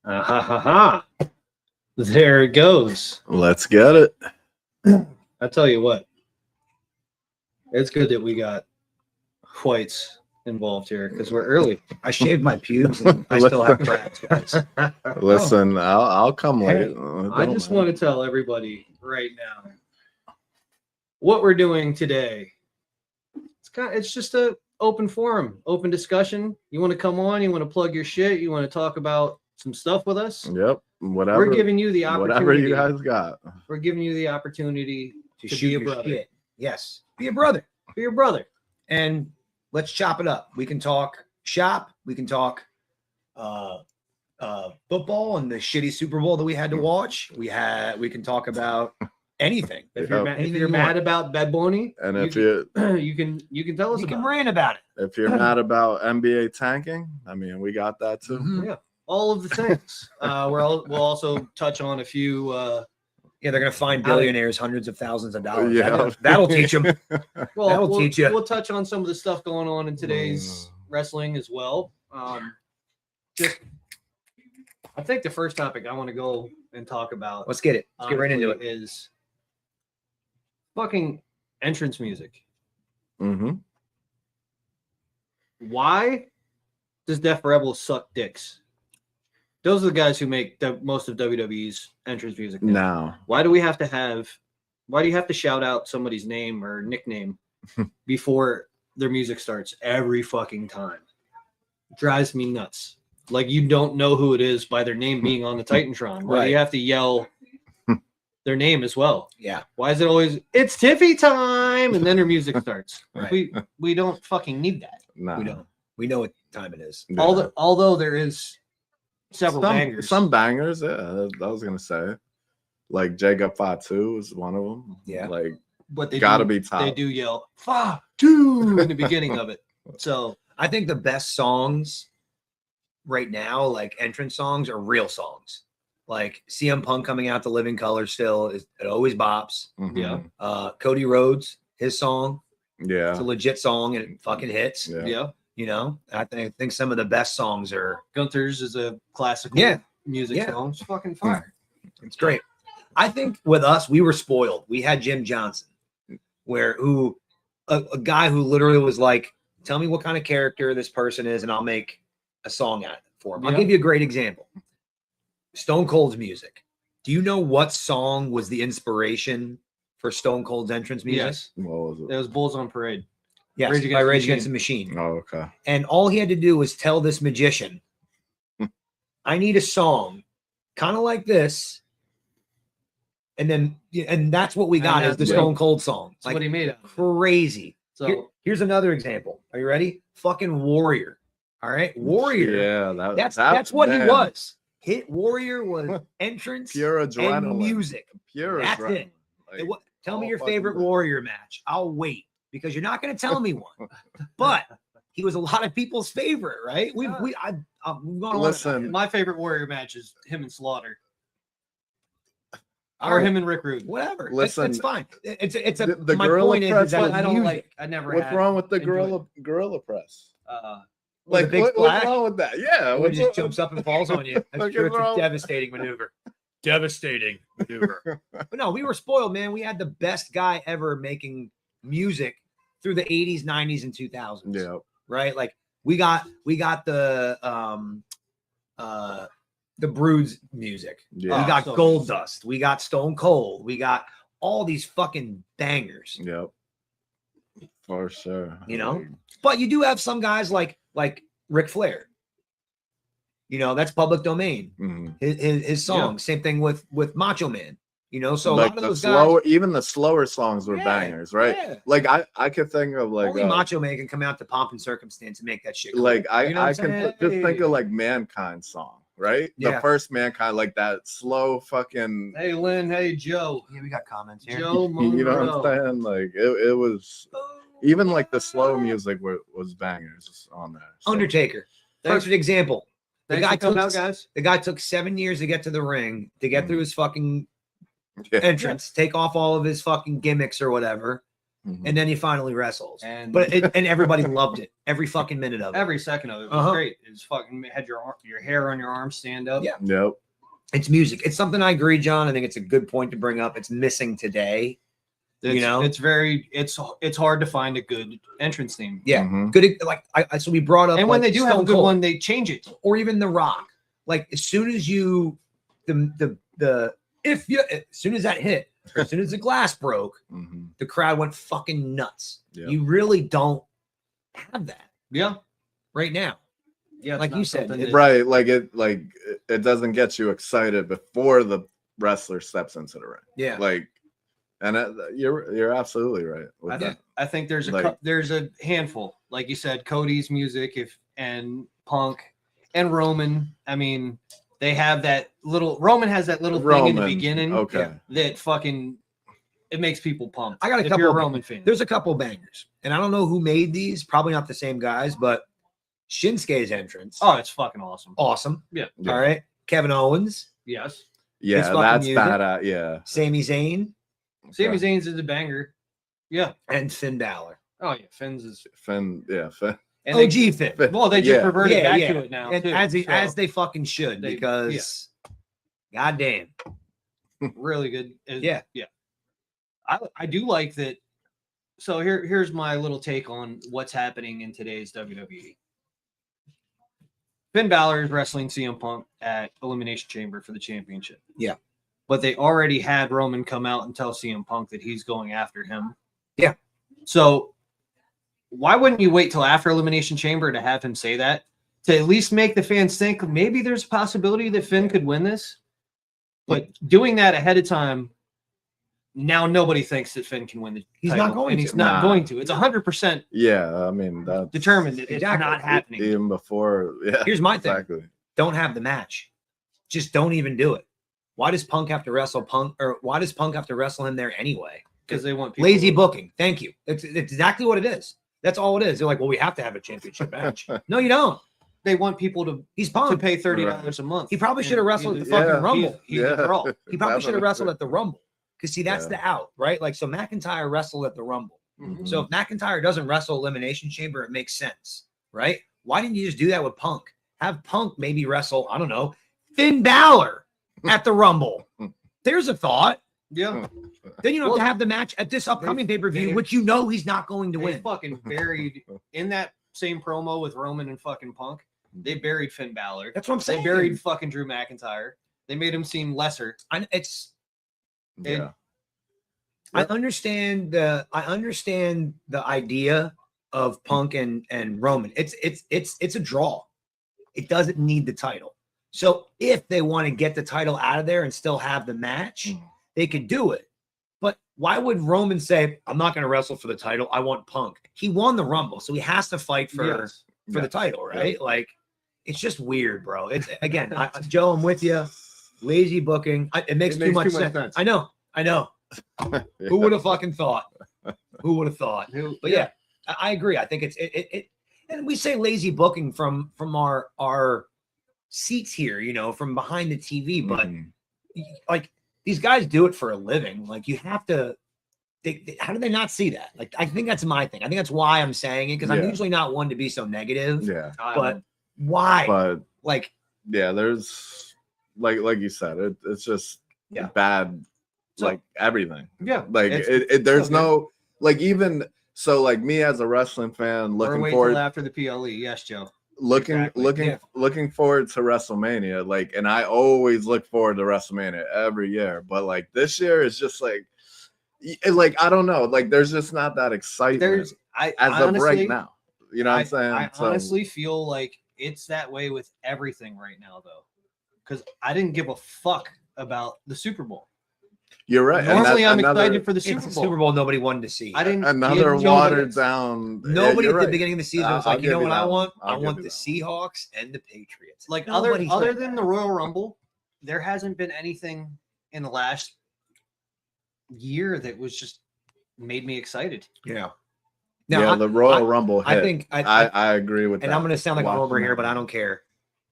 Ha ha ha. There it goes. Let's get it. I tell you what, it's good that we got whites involved here because we're early. I shaved my pubes and I still have cracks, guys. Listen, I'll come late. Hey, I just want to tell everybody right now what we're doing today. It's just a open forum, open discussion. You want to come on, you want to plug your shit, you want to talk about some stuff with us. Yep. Whatever. We're giving you the opportunity. Whatever you guys got. We're giving you the opportunity to Shoot be a your brother. shit. Yes. Be a brother. Be your brother. And let's chop it up. We can talk shop. We can talk football and the shitty Super Bowl that we had to watch. We can talk about anything. If you're mad about Bad Bunny, And if you can tell us You about can rant about it. if you're mad about NBA tanking, I mean, we got that too. Mhm. Yeah, all of the things. We'll also touch on a few. Yeah, they're gonna find billionaires hundreds of thousands of dollars. Yeah. That'll teach them. Well, That'll teach ya. We'll touch on some of the stuff going on in today's wrestling as well. Just, I think the first topic I want to go and talk about. Let's get it. Let's get right into it. Is fucking entrance music. Mm-hmm. Why does Def Rebel suck dicks? Those are the guys who make most of WWE's entrance music. Now, Why do you have to shout out somebody's name or nickname before their music starts every fucking time? Drives me nuts. Like you don't know who it is by their name being on the Titantron. Why do you have to yell their name as well? Yeah. Why is it always it's Tiffy time and then their music starts? Right. We don't fucking need that. nah. We don't. We know what time it is. Yeah. Although there is several bangers. Some bangers, yeah. I was gonna say, like Jacob Fatu is one of them. Yeah. Like but they gotta do, be top. They do yell Fatu in the beginning of it. So I think the best songs right now, like entrance songs, are real songs. Like CM Punk coming out to Living Color still it always bops. Mhm. Yeah. Cody Rhodes, his song, Yeah. it's a legit song and it fucking hits. Yeah. You know, I think some of the best songs are. Gunther's is a classical music Yeah. song. It's fucking fire. It's great. I think with us, we were spoiled. We had Jim Johnson, a guy who literally was like, "Tell me what kind of character this person is, and I'll make a song out of it for him." I'll Yeah. give you a great example. Stone Cold's music. Do you know what song was the inspiration for Stone Cold's entrance music? Yes. What was It was Bulls on Parade. Yes, Rage by Against the Rage Machine. Against the Machine. it? Oh, okay. And all he had to do was tell this magician, I need a song kind of like this. And that's what we And got is the that's Stone Cold song. That's what he made up. Crazy. So Here's another example. Are you ready? Fucking Warrior. All right. Warrior. Yeah, That's what he man, was. Hit Warrior was entrance Pure and adrenaline. music. Pure That's adrenaline. it. Like, Tell me all your fucking favorite day. Warrior match. I'll wait because you're not going to tell me one. But he was a lot of people's favorite, right? We've gone on. Listen, my favorite Warrior match is him and Slaughter. All Or right. him and Rick Rude. Whatever. Listen, it's fine. It's a the my gorilla point press, is that But it's I don't music. I never what's had wrong with the enjoyed- gorilla press? With a big what's splash? wrong with that? Yeah, It just jumps up and falls on you. That's Look true. at It's a bro. devastating maneuver. Devastating maneuver. But no, we were spoiled, man. We had the best guy ever making music through the 80s, 90s, and 2000s. Yeah, Right? Like we got the Brood's music. yeah, We got so- Gold Dust. We got Stone Cold. We got all these fucking bangers. yep, for sure. You know? But you do have some guys like Ric Flair. You know, that's public domain. Mhm. His song. Same thing with Macho Man. You know, so a like lot of the those slower, guys. even the slower songs were Yeah, bangers, right? yeah. Like I could think of like Only Macho Man can come out to Pomp and Circumstance and make that shit. Cool. like I You know what I I'm can saying? just think of like Mankind song, right? Yeah. The first Mankind, like that slow fucking. Hey Lynn, hey Joe. Yeah, we got comments here. Joe You know Monroe. what I'm saying? Like it was even like the slow music was bangers on there. So, Undertaker. Thanks- Perfect example. The Thanks guy for coming took out, guys. the guy took 7 years to get to the ring, to get through his fucking yeah. entrance, take off all of his fucking gimmicks or whatever, and then he finally wrestles. And And everybody loved it. Every fucking minute of it. every second of it was great. It was fucking had your hair on your arm stand up. Yeah. Yep. It's music. It's something I agree, John. I think it's a good point to bring up. It's missing today. It's hard to find a good entrance theme. Yeah. Mhm. Good. Like so we brought up, And when like, they do have a Stone good Cold, one, they change it. or even The Rock. Like as soon as that hit, or as soon as the glass broke, Mhm. the crowd went fucking nuts. Yeah. You really don't have that Yeah. right now. Yeah. Like you said, Right, it doesn't get you excited before the wrestler steps into the ring. Yeah. Like, and you're absolutely right with that. I think there's a handful, like you said, Cody's music, and Punk and Roman. I mean, they have that little. Roman has that little thing in the beginning. Okay. That fucking it makes people pumped. I got a if couple you're a of Roman fan. There's a couple bangers, and I don't know who made these. Probably not the same guys, but Shinsuke's entrance. Oh, it's fucking awesome. Awesome. Yeah. All right. Kevin Owens, Yes. It's Yeah, fucking that's music. bad. Yeah. Sami Zayn, Sami Okay. Zayn's is a banger. Yeah. and Finn Balor. Oh yeah. Finn's is. Finn. And they, OG Finn. well, they just Yeah. reverted back Yeah, to it now. And too, as so they fucking should, They- because goddamn. really good. Yeah. Yeah. I do like that. So here's my little take on what's happening in today's WWE. Finn Balor is wrestling CM Punk at Elimination Chamber for the championship. Yeah. But they already had Roman come out and tell CM Punk that he's going after him. Yeah. So why wouldn't you wait till after Elimination Chamber to have him say that? To at least make the fans think maybe there's a possibility that Finn could win this? But doing that ahead of time, now nobody thinks that Finn can win the He's title, not going and to. he's not Nah. going to. It's 100% Yeah, I mean that's determined that it's Exactly. not happening. even before. Yeah, Here's my thing. exactly. Don't have the match. Just don't even do it. Why does Punk have to wrestle why does Punk have to wrestle him there anyway? Because they want people Lazy booking. Thank you. It's exactly what it is. That's all it is. They're like, well, we have to have a championship match. No, you don't. They want people to He's Punk. pay $30 a month. He probably should have wrestled at the Yeah. fucking Rumble. He's a draw. He probably should have wrestled at the Rumble. Because see, that's Yeah. the out, right? Like, so McIntyre wrestled at the Rumble. Mhm. So if McIntyre doesn't wrestle Elimination Chamber, it makes sense, right? Why didn't you just do that with Punk? Have Punk maybe wrestle, I don't know, Finn Balor at the Rumble. There's a thought. Yeah, Then you don't Well, have to have the match at this upcoming pay-per-view, they- which you know he's not going to they win. fucking buried in that same promo with Roman and fucking Punk. They buried Finn Balor. That's what I'm They saying. buried fucking Drew McIntyre. They made him seem lesser. Yeah. I understand the idea of Punk and Roman. It's a draw. It doesn't need the title. So if they want to get the title out of there and still have the match, Mhm. they could do it. But why would Roman say, I'm not going to wrestle for the title? I want Punk. He won the Rumble, so he has to fight for Yes. the title, right? Like, it's just weird, bro. It's again, Joe, I'm with you. Lazy booking. It makes too much sense. I know. Who would have fucking thought? Who would have thought? But yeah, I agree. I think it and we say lazy booking from our seats here, you know, from behind the TV, but Mhm. like these guys do it for a living. Like you have to. How do they not see that? Like I think that's my thing. I think that's why I'm saying it because I'm Yeah. usually not one to be so negative. Yeah, But why? but Like yeah, there's like you said, it's just Yeah. bad, So- like everything. Yeah. Like It's- there's so good. no like even so like me as a wrestling fan Or looking wait forward till after the PLE. Yes, Joe. looking Exactly. Yeah. looking forward to WrestleMania, like, and I always look forward to WrestleMania every year, but like this year is just like I don't know, like there's just not that excitement I as honestly, of right now. You know what I'm saying? I So, honestly feel like it's that way with everything right now, though, because I didn't give a fuck about the Super Bowl. you're right. and Normally, that's I'm another- excited for the it's Super a Bowl. Super Bowl nobody wanted to see. I didn't. another give watered nobody- down. Nobody you're at the right. beginning of the season was I'll like, you know give you what I that want? one. I'll I give want you the that Seahawks and the Patriots. Like Nobody's other like than that. the Royal Rumble, there hasn't been anything in the last year that was just made me excited. Yeah. Yeah, Now, the Royal Rumble hit. I think I agree with and that. I'm going to sound like a Watching homer here, that. but I don't care.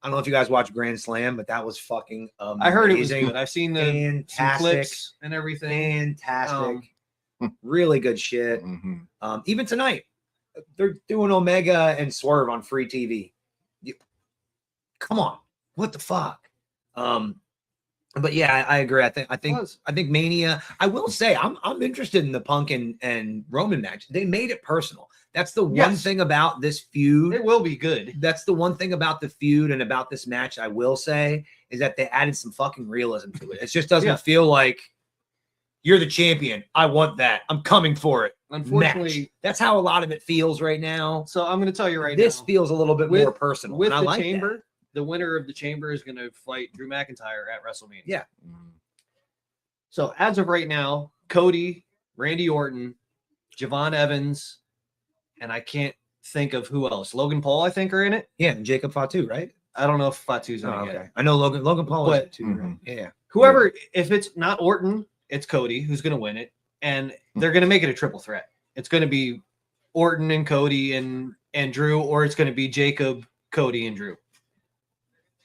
I don't know if you guys watch Grand Slam, but that was fucking amazing. I heard it was good. I've seen the some fantastic, clips and everything. fantastic. Really good shit. Even tonight, they're doing Omega and Swerve on free TV. Come on, what the fuck? But yeah, I agree. I think Mania. I will say, I'm interested in the Punk and Roman match. They made it personal. That's the one thing about this feud. It will be good. That's the one thing about the feud and about this match. I will say is that they added some fucking realism to it. It just doesn't feel like you're the champion. I want that. I'm coming for it. Unfortunately, match. That's how a lot of it feels right now. So I'm going to tell you right this now. This feels a little bit more personal. With the like chamber. That. The winner of the chamber is going to fight Drew McIntyre at WrestleMania. Yeah. So as of right now, Cody, Randy Orton, Javon Evans, and I can't think of who else. Logan Paul, I think, are in it. Yeah, and Jacob Fatu, right? I don't know if Fatu's in it yet. I know Logan Paul is too, right? Yeah. Whoever, if it's not Orton, it's Cody who's going to win it, and they're going to make it a triple threat. It's going to be Orton and Cody and Drew, or it's going to be Jacob, Cody, and Drew.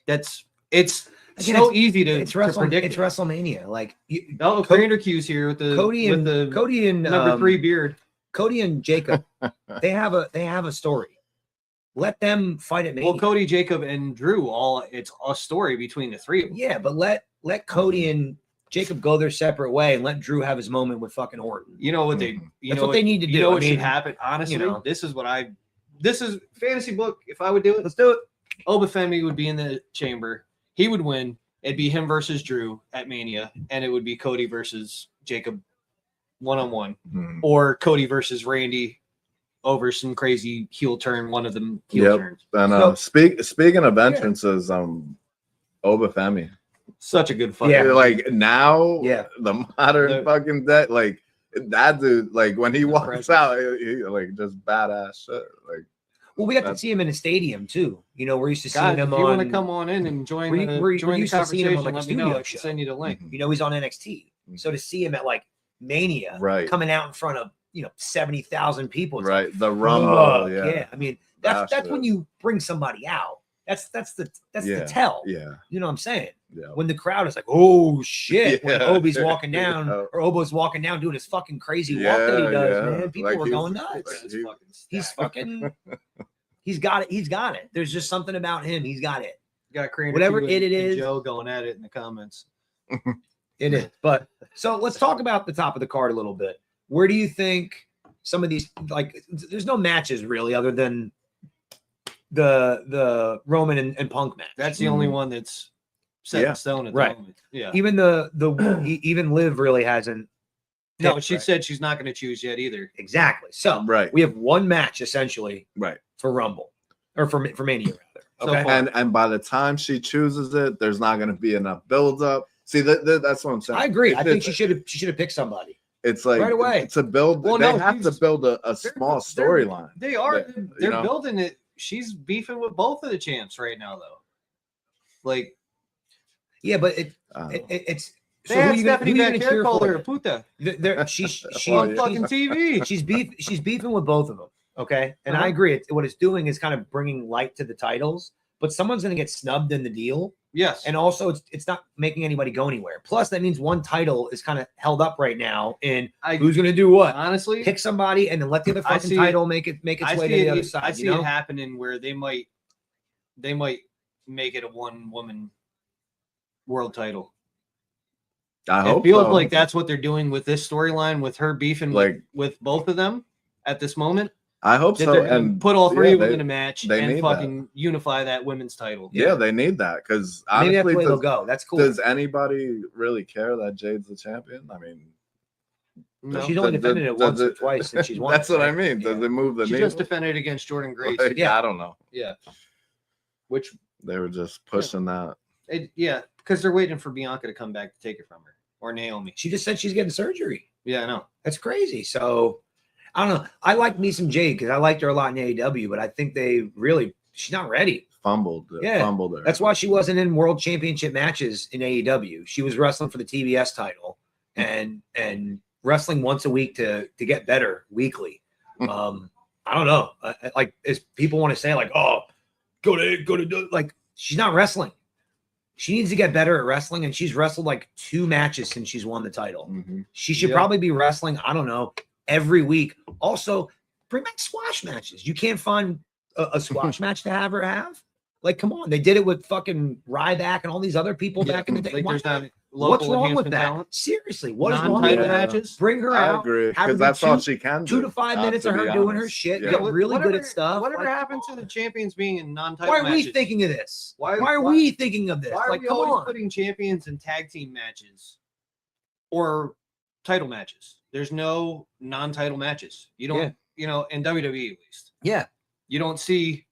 It's easy to predict. It's WrestleMania. Like Commander Q's here with the Cody and number 3 beard. Cody and Jacob, they have a story. Let them fight at Mania. Well, Cody, Jacob, and Drew, it's a story between the three of them. Yeah, but let Cody and Jacob go their separate way and let Drew have his moment with fucking Orton. You know what they need to do. You know what should happen? Honestly, this is fantasy book. If I would do it, let's do it. Oba Femi would be in the chamber. He would win. It'd be him versus Drew at Mania, and it would be Cody versus Jacob 1-on-1, or Cody versus Randy over some crazy heel turn. One of them heel turns. And speaking of entrances, Oba Femi, such a good fight. Yeah, like now, the modern fucking day, like that dude, like when he walks out, he like just badass shit, like. Well, we got to see him in a stadium too. You know, we're used to seeing him if you want to come on in and join the conversation, on, like, let me know. I can send you the link. You know, he's on NXT. So to see him at like Mania, coming out in front of 70,000 people, right? Like, the Rumble, yeah. I mean, that's when you bring somebody out. That's the tell. Yeah, you know what I'm saying? Yeah. When the crowd is like, oh shit, when Obi's walking down or Obo's walking down doing his fucking crazy walk that he does, man. People are going nuts. He's fucking he's got it. He's got it. There's just something about him. He's got it. Got whatever it is. Joe going at it in the comments. It is. But so let's talk about the top of the card a little bit. Where do you think some of these, like, there's no matches really other than the Roman and Punk match. That's the only one that's set in stone at the moment. Yeah. Even even Liv really hasn't. No, she said she's not going to choose yet either. Exactly. So we have one match essentially for Rumble or for Mania rather. Okay. And by the time she chooses it, there's not going to be enough build up. See, that's what I'm saying. I agree. I think she should have picked somebody. It's like right away to build. Well, they have to build a small storyline. They are. They're building it. She's beefing with both of the champs right now, though. Like, yeah, but it's. They had Stephanie back here call her a puta. She's on fucking TV. She's beefing with both of them. Okay, and I agree. What it's doing is kind of bringing light to the titles, but someone's going to get snubbed in the deal. Yes, and also it's not making anybody go anywhere. Plus, that means one title is kind of held up right now. And who's going to do what? Honestly, pick somebody and then let the other fucking title make its way to the other side. I see it happening where they might make it a one-woman world title. I hope it feels like that's what they're doing with this storyline, with her beefing with both of them at this moment. I hope so. And put all three of them in a match and fucking unify that women's title. Yeah, they need that because maybe that's the way they'll go. That's cool. Does anybody really care that Jade's the champion? I mean, no. She's only defended it once or twice since she's won. That's what I mean. Does it move the needle? She just defended against Jordan Grace. I don't know. Yeah, which they were just pushing that. Because they're waiting for Bianca to come back to take it from her, or Naomi. She just said she's getting surgery. Yeah, I know. That's crazy. So I don't know. I like me some Jade because I liked her a lot in AEW, but I think she's not ready. Fumbled her. That's why she wasn't in world championship matches in AEW. She was wrestling for the TBS title and wrestling once a week to get better weekly. I don't know. Like, as people want to say, like, oh, go to like, she's not wrestling. She needs to get better at wrestling, and she's wrestled like 2 matches since she's won the title. Mm-hmm. She should Yeah. probably be wrestling, I don't know, every week. Also, bring back squash matches. You can't find a squash match to have her have. Like, come on. They did it with fucking Ryback and all these other people back in the day. Like, Why there's not? not What's local wrong with enhancement that? talent. Seriously, what is wrong with Non-title that? matches. Bring her I out. agree, have her because do that's all 2 she can do. 2 to 5 minutes to of her be doing her honest. shit. Yeah. Get really good at stuff. Whatever Like, happened to the champions being in non-title why are matches? we thinking of this? Why are we thinking of this? Why are Like, we come always on. putting champions in tag team matches or title matches? There's no non-title matches. You don't, Yeah. you know, in WWE at least. Yeah. You don't see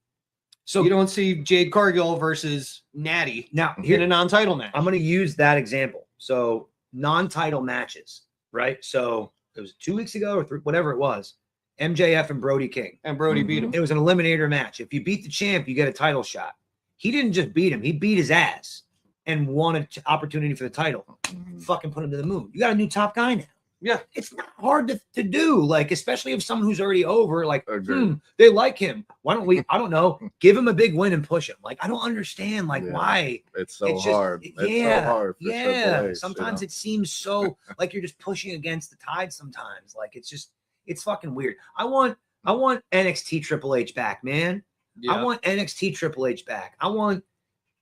So you don't see Jade Cargill versus Natty now in here, a non-title match. I'm going to use that example. So non-title matches, right? So it was 2 weeks ago or whatever it was. MJF and Brody King. And Brody beat Mhm. him. It was an eliminator match. If you beat the champ, you get a title shot. He didn't just beat him; he beat his ass and won an opportunity for the title. Mhm. Fucking put him to the moon. You got a new top guy now. Yeah. It's not hard to do. Like, especially if someone who's already over, like, Agreed. they like him. Why don't we? I don't know. Give him a big win and push him. Like, I don't understand. Like, Yeah. why? It's so It's just- hard. It's yeah, so hard for yeah. Triple H, Sometimes you it seems so like you're just pushing against the tide. Sometimes, like, it's fucking weird. I want NXT Triple H back, man. Yeah. I want NXT Triple H back. I want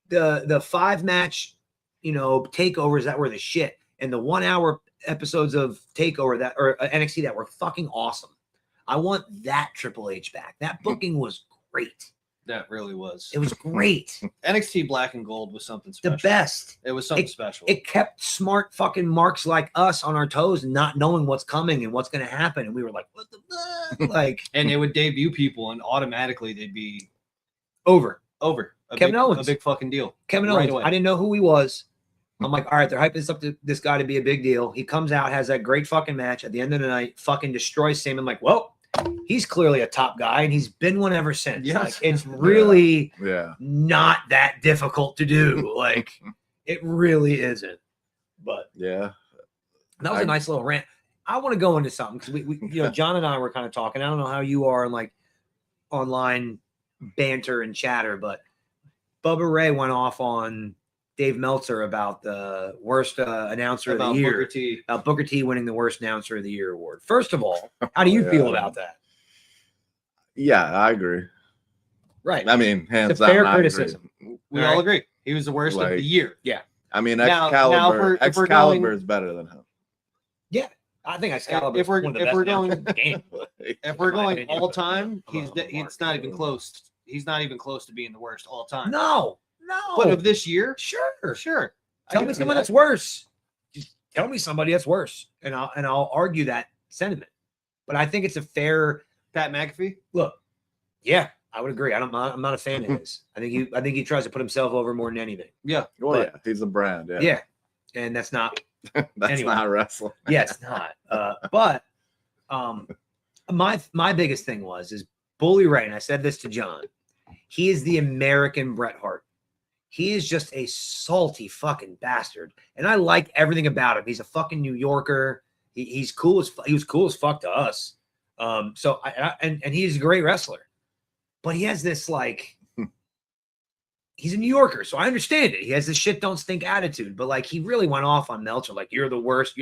the 5-match, takeovers that were the shit, and the 1-hour episodes of Takeover that or NXT that were fucking awesome. I want that Triple H back. That booking was great. That really was. It was great. NXT Black and Gold was something The special. best. It was something special. It kept smart fucking marks like us on our toes and not knowing what's coming and what's going to happen. And we were like, what the fuck? Like, and they would debut people, and automatically they'd be over. a Kevin Owens. big fucking deal. Kevin Right Owens. away. I didn't know who he was. I'm like, all right, they're hyping this up to this guy to be a big deal. He comes out, has that great fucking match. At the end of the night, fucking destroys Sam. I'm like, well, he's clearly a top guy, and he's been one ever since. Yes. Like, it's really Yeah. not that difficult to do. Like, it really isn't. But Yeah. that was a nice little rant. I want to go into something because we John and I were kind of talking. I don't know how you are in like online banter and chatter, but Bubba Ray went off on Dave Meltzer about the worst announcer of About the year. Booker T. About Booker T winning the worst announcer of the year award. First of all, how do you feel about that? Yeah, I agree. Right. I mean, hands It's a fair down, I agree. criticism. We All all right. agree. He was the worst of Like- the year. I mean, Now, Excalibur, if we're Excalibur going- is better than him. I think Excalibur. If we're- one of the if best we're going- announcers in the game. If we're In my going opinion. all time, Mark it's not even close. He's not even close to being the worst all time. No. But of this year, Sure. sure. I Tell can me see someone that. that's worse. Just tell me somebody that's worse, and I'll argue that sentiment. But I think it's a fair Pat McAfee. look. Yeah, I would agree. I'm not a fan of his. I think he tries to put himself over more than anything. Yeah. Well, But- yeah, he's a brand. Yeah, Yeah, and that's not. that's Anyway. not wrestling. Yeah, it's not. But my biggest thing is Bully Ray, and I said this to John. He is the American Bret Hart. He is just a salty fucking bastard, and I like everything about him. He's a fucking New Yorker. He's cool as he was cool as fuck to us. So and he's a great wrestler, but he has this like. He's a New Yorker, so I understand it. He has this shit don't stink attitude, but like he really went off on Meltzer, like you're the worst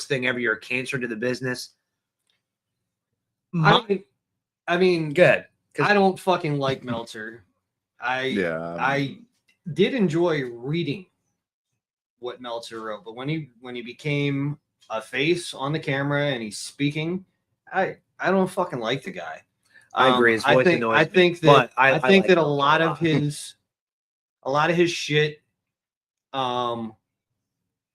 thing ever. You're a cancer to the business. I mean, Good. I don't fucking like Meltzer. I did enjoy reading what Meltzer wrote, but when he became a face on the camera and he's speaking, I don't fucking like the guy. I agree. His voice annoys me, I think that but I think like that a Meltzer lot of his shit,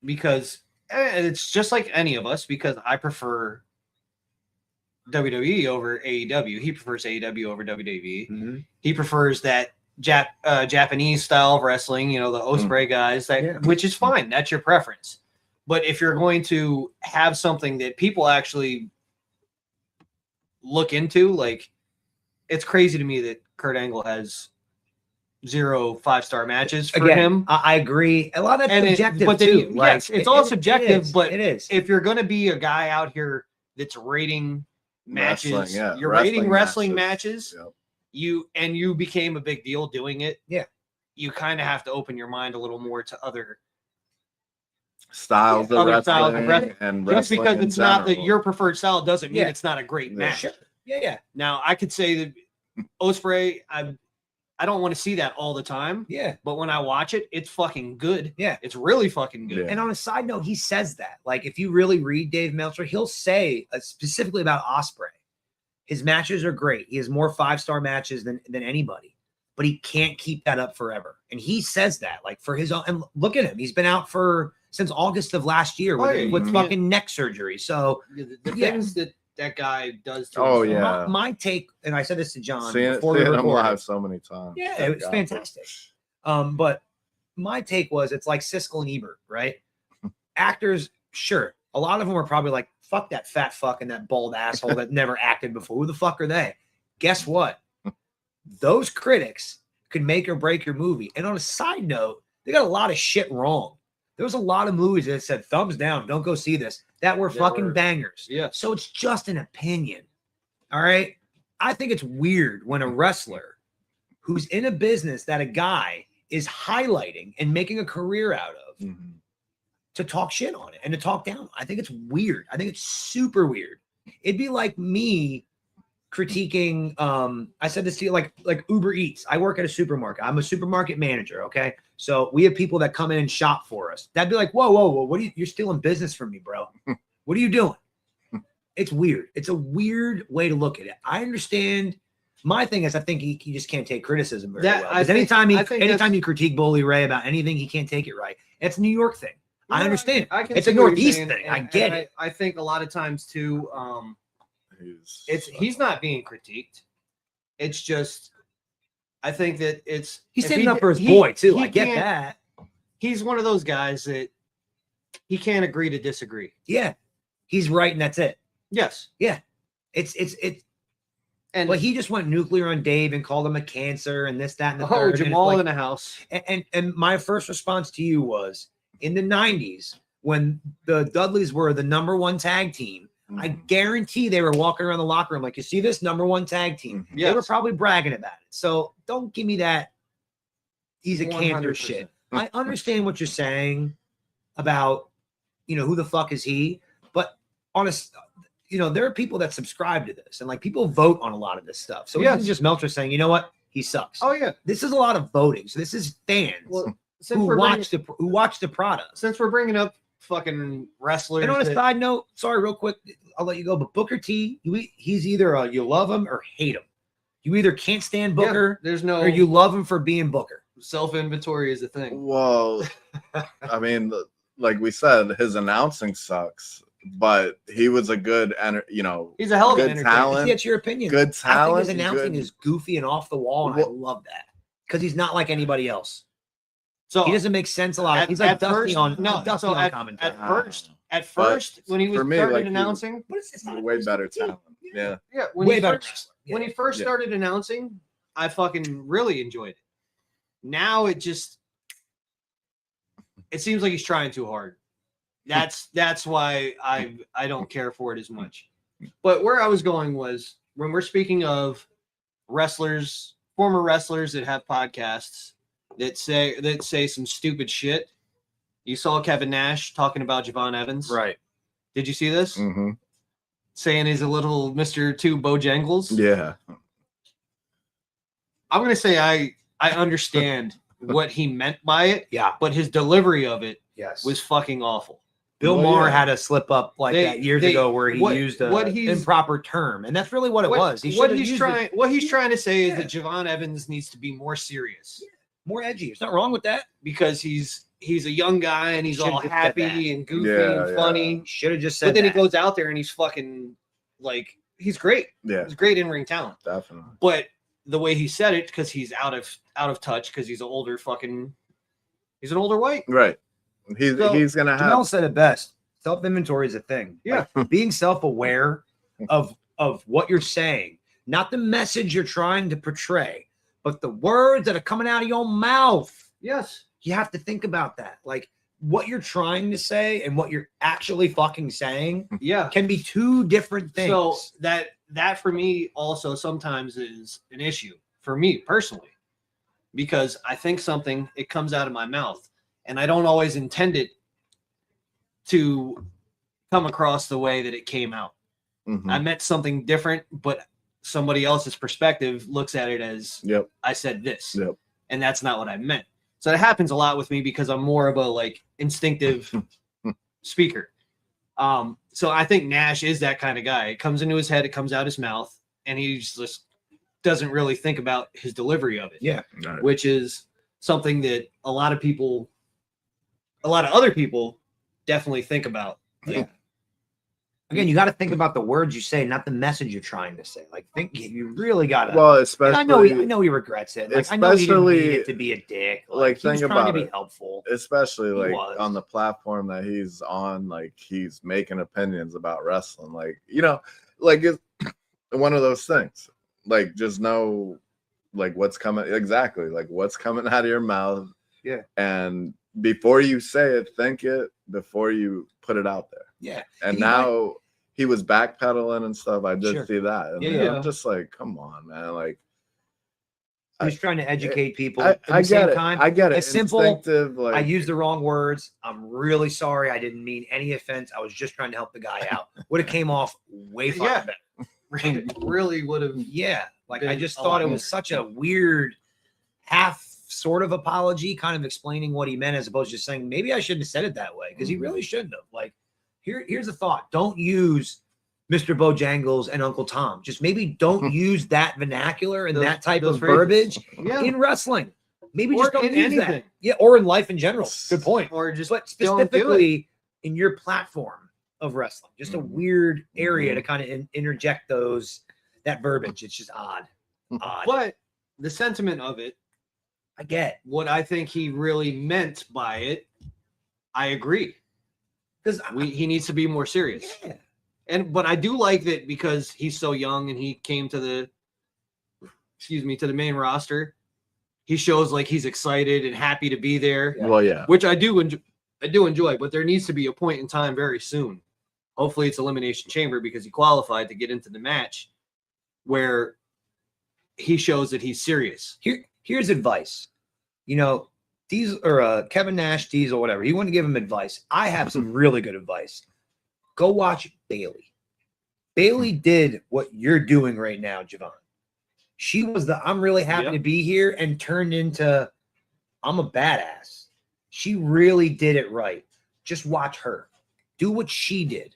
because it's just like any of us, because I prefer WWE over AEW. He prefers AEW over WWE. Mm-hmm. He prefers that Japanese style of wrestling, the Ospreay guys, which is fine. That's your preference. But if you're going to have something that people actually look into, like, it's crazy to me that Kurt Angle has 0 5-star matches for him. I agree. A lot of that's subjective too. Yes, it's all subjective, but it is. if you're going to be a guy out here that's rating matches, Wrestling, yeah. you're rating wrestling matches. Yep. You became a big deal doing it. Yeah. you kind of have to open your mind a little more to other styles of other styles wrestling of wrestling. and Just wrestling because in it's not that general. your preferred style doesn't mean Yeah. it's not a great Yeah. match. Sure. Yeah. Now I could say that Ospreay, I don't want to see that all the time, Yeah. but when I watch it, it's fucking good. Yeah. It's really fucking good. Yeah. And on a side note, he says that. Like, if you really read Dave Meltzer, he'll say specifically about Ospreay, his matches are great. He has more 5-star matches than anybody, but he can't keep that up forever. And he says that, like, for his own. And look at him; he's been out since August of last year with yeah. fucking neck surgery. So The Yeah. things that guy does to Oh, himself. yeah. my take, and I said this to John Seeing before we him recorded. live so many times. Yeah, That it was guy. fantastic. But my take was it's like Siskel and Ebert, right? Actors, sure. A lot of them are probably like, fuck that fat fuck and that bald asshole that never acted before. Who the fuck are they? Guess what? Those critics could make or break your movie. And on a side note, they got a lot of shit wrong. There was a lot of movies that said thumbs down, don't go see this, that were fucking bangers. Yeah. So it's just an opinion. All right. I think it's weird when a wrestler who's in a business that a guy is highlighting and making a career out of Mhm. to talk shit on it and to talk down. I think it's weird. I think it's super weird. It'd be like me critiquing I said this to you, like Uber Eats. I work at a supermarket. I'm a supermarket manager, okay? So we have people that come in and shop for us. That'd be like, whoa, what are you're stealing business from me, bro. What are you doing? It's weird. It's a weird way to look at it. I understand. My thing is, I think he just can't take criticism very well. Because anytime you critique Bully Ray about anything, he can't take it right. It's a New York thing. I understand. can It's see a what you're Northeast saying, thing. and- I get and it. I think a lot of times too, he's not being critiqued. It's just, I think that it's He's if standing he- up for his he- boy too. he I get can't- that. He's one of those guys that he can't agree to disagree. Yeah, he's right, and that's it. Yes, It's and But he just went nuclear on Dave and called him a cancer and this, that, and the oh, third. And it's Jamal like- in the house. and my first response to you was in the 90s when the Dudleys were the #1 tag team. I Mhm. guarantee they were walking around the locker room like, you see this #1 tag team. Mhm. They were Yes. probably bragging about it. So don't give me that. He's a cancer 100%. shit. I understand what you're saying about, who the fuck is he? But honest, there are people that subscribe to this and like people vote on a lot of this stuff. So Yes. it's just Meltzer saying, you know what? He sucks. Oh yeah. This is a lot of voting. So this is fans Well, since who we're watch the product. since we're bringing up fucking wrestlers, And on a that- side note, sorry, real quick, I'll let you go. But Booker T, he's either you love him or hate him. You either can't stand yeah, Booker there's no or you love him for being Booker. self-inventory is a thing. Well, I mean, like we said, his announcing sucks, but he was a good, He's a hell of an good entertainer. talent. That's your opinion. good I think talent. his announcing good- is goofy and off the wall, and I Well- love that because he's not like anybody else. So He doesn't make sense a lot. at- He's like at Dusty first- on no, Dusty so on at commentary. at first when he was for me, started like, he- announcing, But it's not way first better team. talent. Yeah. yeah, when Way he better first, wrestler. Yeah. when he first Yeah. started announcing, I fucking really enjoyed it. Now it seems like he's trying too hard. That's why I don't care for it as much. But where I was going was when we're speaking of wrestlers, former wrestlers that have podcasts that say some stupid shit. You saw Kevin Nash talking about Javon Evans. Right. Did you see this? hmm Saying he's a little Mr. 2 Bojangles. Yeah. I'm gonna say I understand what he meant by it, Yeah. but his delivery of it Yes. was fucking awful. Bill Well, Maher yeah. had a slip up like They- that years they- ago where he what- used a what he's- improper term, and that's really what it was. He what should've he's used trying to say Yeah. is that Javon Evans needs to be more serious more edgy. There's nothing wrong with that. because he's a young guy and he's Should've all just said happy that. and goofy Yeah, and funny. Should have just said But then that. he goes out there and he's fucking like he's great. Yeah. He's great in-ring talent. Definitely. But the way he said it, because he's out of touch, because he's an older white. Right. He's So, gonna Jamel have. said it best. Self-inventory is a thing. Yeah. Like, being self-aware of what you're saying, not the message you're trying to portray, but the words that are coming out of your mouth. Yes. You have to think about that. Like what you're trying to say and what you're actually fucking saying Yeah. can be two different things. So that for me also sometimes is an issue for me personally, because I think something, it comes out of my mouth, and I don't always intend it to come across the way that it came out. I meant something different, but somebody else's perspective looks at it as I said this, and that's not what I meant. So that happens a lot with me because I'm more of a like instinctive speaker. So I think Nash is that kind of guy. It comes into his head, it comes out his mouth, and he just doesn't really think about his delivery of it. Yeah. Which is something that a lot of other people definitely think about. Yeah. Again, you got to think about the words you say, not the message you're trying to say. Like, you really got to. Well, especially, I know he regrets it. Like, I know he didn't mean it to be a dick. Like he was think trying about to be helpful. Especially like on the platform that he's on, like he's making opinions about wrestling. Like, you know, like it's one of those things. Like, just know, like what's coming exactly, like what's coming out of your mouth. Yeah. And before you say it, think it before you put it out there. Yeah. And now he was backpedaling and stuff. I did see that. And I'm just like, come on, man. Like, he's trying to educate people. I get it. I get it. It's simple. Like, I used the wrong words. I'm really sorry. I didn't mean any offense. I was just trying to help the guy out. Would have came off way fucking better. Really would have. Yeah. Like, I just thought it was such a weird half sort of apology, kind of explaining what he meant as opposed to just saying, maybe I shouldn't have said it that way, because he really shouldn't have. Like, here's a thought. Don't use Mr. Bojangles and Uncle Tom. Just maybe don't use that vernacular and that type of verbiage in wrestling. Maybe just don't use that. Yeah, or in life in general. Good point. Or just specifically in your platform of wrestling. Just a weird area to kind of interject that verbiage. It's just odd. But the sentiment of it, I get what I think he really meant by it. I agree. Because he needs to be more serious. Yeah. But I do like that because he's so young and he came to the main roster. He shows like he's excited and happy to be there. Well, yeah. Which I do enjoy, but there needs to be a point in time very soon. Hopefully it's Elimination Chamber because he qualified to get into the match where he shows that he's serious. Here's advice. You know, Kevin Nash, Diesel, whatever. He wouldn't give him advice. I have some really good advice. Go watch Bailey. Bailey did what you're doing right now, Javon. She was I'm really happy to be here and turned into I'm a badass. She really did it right. Just watch her. Do what she did.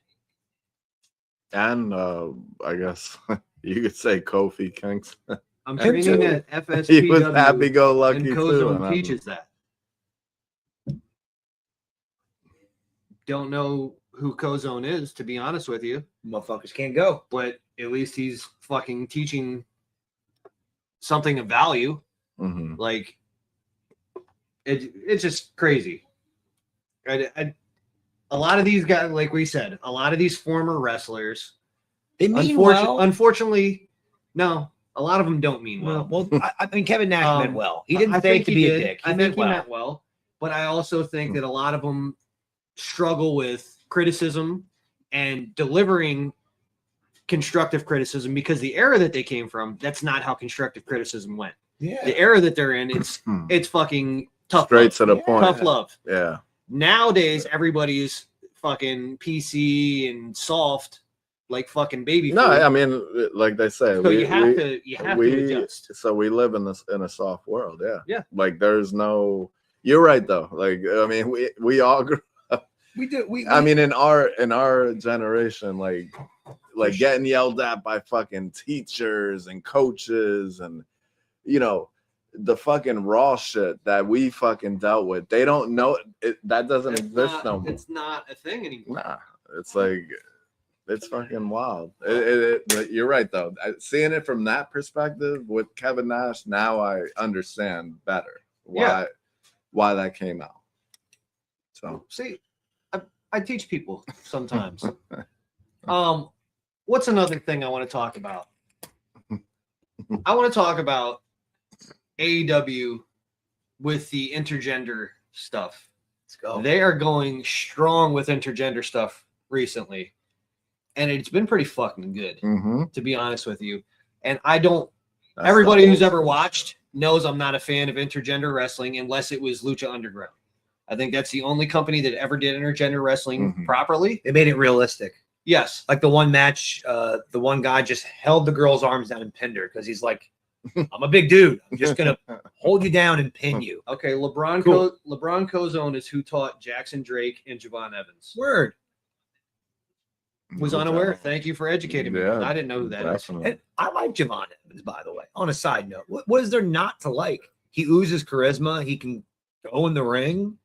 And I guess you could say Kofi Kingston. I'm training at FSPW. He was happy-go-lucky and Kozone teaches that. Don't know who Kozone is, to be honest with you. Motherfuckers can't go. But at least he's fucking teaching something of value. Like, it's just crazy. A lot of these guys, like we said, a lot of these former wrestlers, they mean well. Unfortunately, no. A lot of them don't mean well. Well, I mean, Kevin Nash meant well. He didn't think to be a dick. I think he meant well. But I also think that a lot of them struggle with criticism and delivering constructive criticism because the era that they came from, that's not how constructive criticism went. Yeah. The era that they're in, it's fucking tough. Straight to the point. Tough love. Yeah. Nowadays, everybody's fucking PC and soft. Like fucking baby food. No, I mean, like they say, so you have to adjust. So we live in a soft world, yeah. Like there's no. You're right though. Like I mean, we all grew up. We do. I mean, in our generation, like getting yelled at by fucking teachers and coaches, and you know, the fucking raw shit that we fucking dealt with. They don't know it. That doesn't exist no more. It's not a thing anymore. Nah, it's like. It's fucking wild. But you're right, though. Seeing it from that perspective with Kevin Nash, now I understand better why that came out. So, see, I teach people sometimes. What's another thing I want to talk about? I want to talk about AEW with the intergender stuff. Let's go. They are going strong with intergender stuff recently. And it's been pretty fucking good, to be honest with you. And I don't. Everybody who's ever watched knows I'm not a fan of intergender wrestling unless it was Lucha Underground. I think that's the only company that ever did intergender wrestling properly. They made it realistic. Yes. Like the one match, the one guy just held the girl's arms down and pinned her because he's like, I'm a big dude. I'm just going to hold you down and pin you. Okay, LeBron Cozone is who taught Jackson Drake and Javon Evans. Word. Was unaware. Thank you for educating me. I didn't know who that is. And I like Javon Evans, by the way. On a side note, what is there not to like? He oozes charisma. He can go in the ring.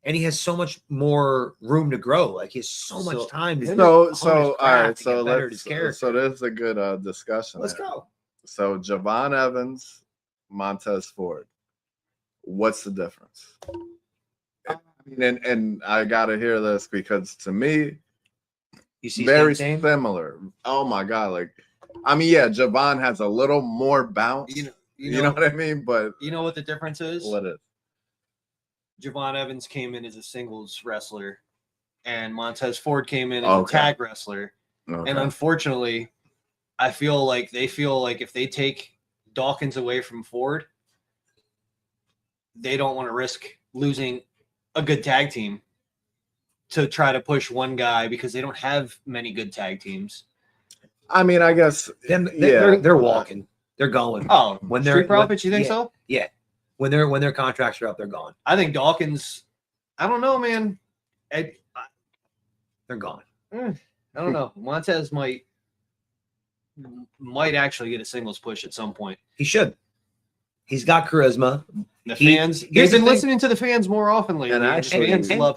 And he has so much more room to grow. Like he has so much time. To all right. So there's a good discussion. Let's go. So Javon Evans, Montez Ford. What's the difference? I mean, and I gotta hear this because to me, you see very similar. Oh my god! Like, I mean, yeah, Javon has a little more bounce. You know what I mean? But you know what the difference is? What is? Javon Evans came in as a singles wrestler, and Montez Ford came in as a tag wrestler. Okay. And unfortunately, I feel like they feel like if they take Dawkins away from Ford, they don't want to risk losing a good tag team to try to push one guy because they don't have many good tag teams. I mean, I guess they're walking, they're going. Oh, when they're Street Profits, you think so? Yeah. When their contracts are up, they're gone. I think Dawkins. I don't know, man. They're gone. I don't know. Montez might actually get a singles push at some point. He should. He's got charisma. The fans. He's been listening to the fans more often lately.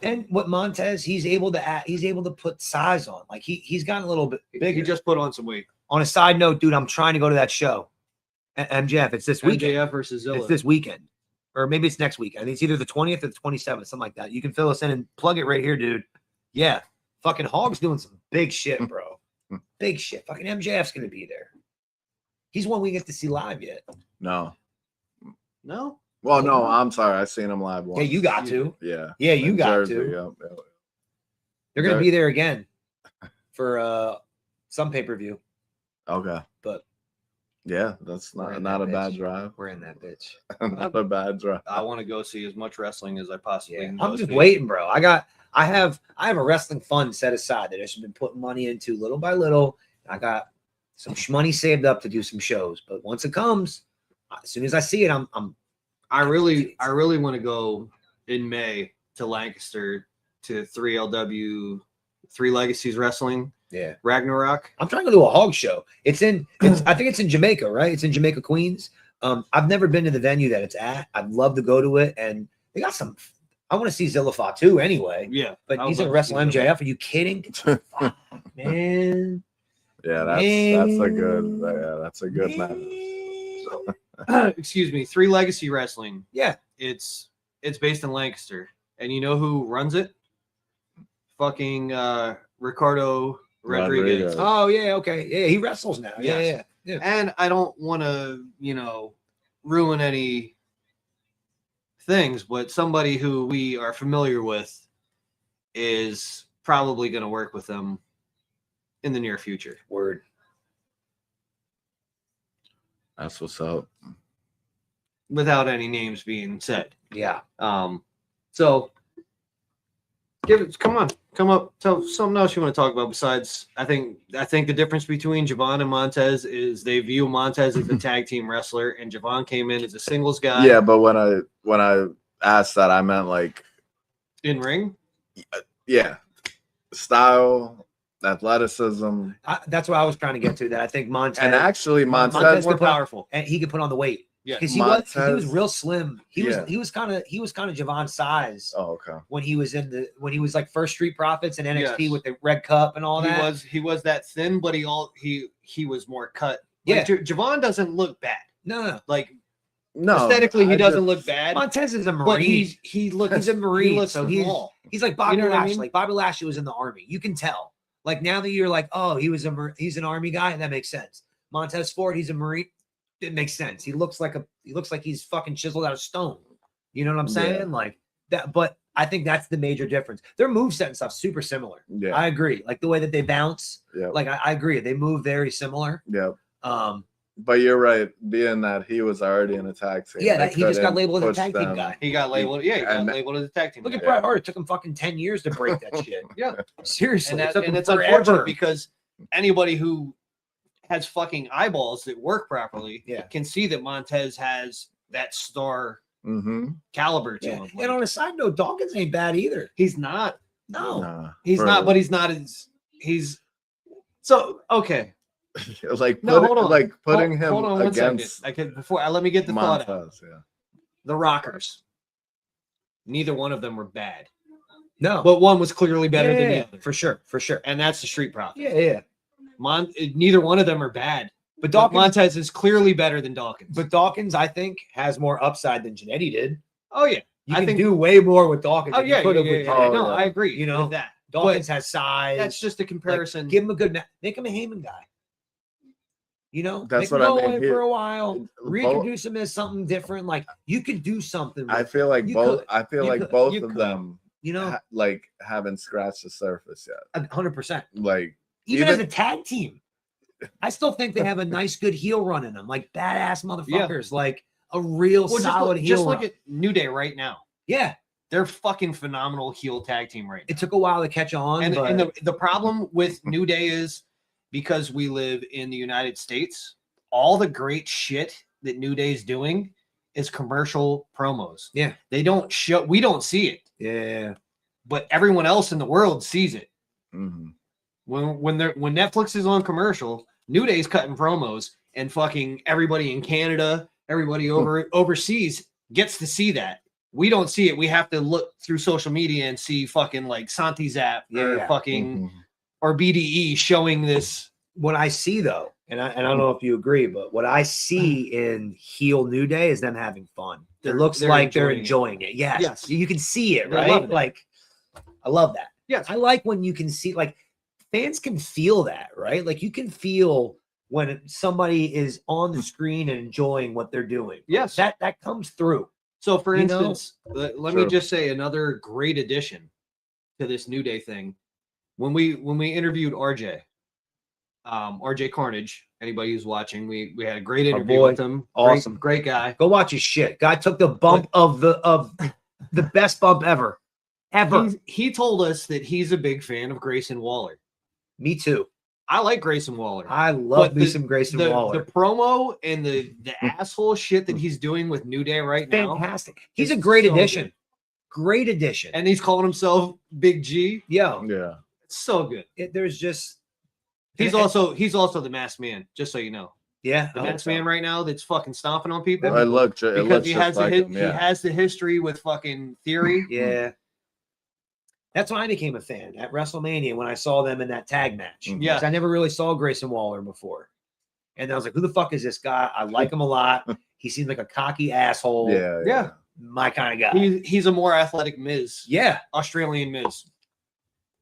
And what Montez, he's able to put size on. Like he's gotten a little bit bigger. He just put on some weight. On a side note, dude, I'm trying to go to that show. MJF, it's this weekend. MJF versus Zilla. It's this weekend. Or maybe it's next weekend. I think it's either the 20th or the 27th, something like that. You can fill us in and plug it right here, dude. Yeah. Fucking Hog's doing some big shit, bro. Big shit. Fucking MJF's going to be there. He's one we get to see live yet. No. Well, no, I'm sorry. I seen him live once. Yeah, you got to. Yeah. Yeah, you got Jersey, to. Yeah. They're going to be there again for some pay-per-view. Okay. But yeah, that's not a bad drive. We're in that bitch. Not a bad drive. I want to go see as much wrestling as I possibly can. I'm just waiting, bro. I have a wrestling fund set aside that I've just been putting money into little by little. I got some money saved up to do some shows, but once it comes, as soon as I see it, I really want to go in May to Lancaster to 3LW, Three Legacies Wrestling. Yeah, Ragnarok. I'm trying to do a hog show. I think it's in Jamaica, right? It's in Jamaica, Queens. I've never been to the venue that it's at. I'd love to go to it, and they got some. I want to see Zilla Fatu anyway. Yeah, but he's gonna wrestle MJF. Are you kidding, man? Yeah, that's a good match. Excuse me, Three Legacy Wrestling. Yeah, it's based in Lancaster, and you know who runs it? Fucking Ricardo Rodriguez. Oh yeah, okay, yeah, he wrestles now. Yes. Yeah. And I don't want to, ruin any things, but somebody who we are familiar with is probably going to work with them in the near future. Word. That's what's up. Without any names being said. Yeah. So come up, tell something else you want to talk about besides I think the difference between Javon and Montez is they view Montez as a tag team wrestler and Javon came in as a singles guy. Yeah, but when I asked that, I meant like in ring. Yeah, style, athleticism. That's what I was trying to get to. That I think Montez and actually Montez more powerful, and he could put on the weight. Yeah, because he was real slim. He was kind of Javon's size. Oh, okay. When he was like first Street Profits and NXT with the red cup and all that. He was that thin, but he was more cut. Yeah, Javon doesn't look bad. No. Aesthetically, he doesn't look bad. Montez is a Marine. But he's a Marine. He looks small. He's like Bobby Lashley. I mean? Like Bobby Lashley was in the Army. You can tell. Like now that you're like, oh, he's an Army guy, and that makes sense. Montez Ford, he's a Marine. It makes sense. He looks like he's fucking chiseled out of stone. You know what I'm saying? Yeah. Like that, but I think that's the major difference. Their moveset and stuff super similar. Yeah. I agree. Like the way that they bounce. Yeah. Like I agree. They move very similar. Yeah. But you're right, being that he was already in a tag team. Yeah, they he just got couldn't labeled as a push tag team them. guy. He got labeled. Yeah, he got And- labeled as a tag team. Look at guy. Bret Hart. It took him fucking 10 years to break that shit. Yeah, Seriously. and, It took him it's forever. unfortunate because anybody who has fucking eyeballs that work properly can see that Montez has that star caliber to him. And on a side note, Dawkins ain't bad either. He's not. No. Nah, He's bro. not, but he's not as he's so okay. Like No, put, hold on. like putting him Hold on one against second. I can before let me get the thought out. Montez. Yeah. The Rockers. Neither one of them were bad, No. but one was clearly better than the other, For sure. For sure. and that's the Street Profits. Yeah. Neither one of them are bad, But but Dawkins, Montez is clearly better than Dawkins. but Dawkins, I think, has more upside than Janetti did. oh yeah, You I can think. do way more with Dawkins. Oh than you yeah, could have with yeah. Janetti. No, yeah. I agree. You know, with that. Dawkins has size. That's just a comparison. Like, give him a good, make him a Heyman guy. You know, That's make what him I go mean in here. for a while, Both- reintroduce him as something different. Like you could do something. I with- feel like You both. could. I feel You like could. both You of could. them, you know, like haven't scratched the surface yet. 100%. Like Even as Even- a tag team, I still think they have a nice, good heel run in them, like badass motherfuckers, like a real Well, solid heel just look run. at New Day right now. Yeah, They're fucking phenomenal heel tag team right now. it took a while to catch on, And, but and the problem with New Day is because we live in the United States, all the great shit that New Day's doing is commercial promos. Yeah. They don't show, we don't see it, yeah, but everyone else in the world sees it. mhm. When Netflix is on commercial, New Day's cutting promos and fucking everybody in Canada, everybody overseas gets to see that. We don't see it. We have to look through social media and see fucking like Santi Zap or Yeah. fucking Mhm. or BDE showing this. what I see though, and I don't know if you agree, but what I see in heel New Day is them having fun. It looks They're like they're enjoying enjoying it. Yes. Yes. You can see it, They're right? loving it. Like, I love that. Yes. I like when you can see, like, fans can feel that, right? Like, you can feel when somebody is on the screen and enjoying what they're doing. Yes. That comes through. So, for You know? instance, let me True. just say another great addition to this New Day thing. When we interviewed RJ Carnage, anybody who's watching, we had a great interview boy. with him. Awesome. Great guy. Go watch his shit. Guy took the bump of the best bump ever. He told us that he's a big fan of Grayson Waller. Me too. I like Grayson Waller. I love But me some Grayson Waller. The promo and the asshole shit that he's doing with New Day right now. Fantastic. He's a It's great so addition. good. Great addition. And he's calling himself Big G. Yo, Yeah. It's so good. there's just He's also the masked man, just so you know. yeah. The I hope masked so. man right now that's fucking stomping on people. It looks because he has like him. he Yeah. has the history with fucking Theory. Yeah. That's when I became a fan at WrestleMania when I saw them in that tag match. Mhm. Yeah. 'Cause I never really saw Grayson Waller before. And I was like, who the fuck is this guy? I like him a lot. He seems like a cocky asshole. Yeah. Yeah. My kind of guy. He's a more athletic Miz. yeah. Australian Miz.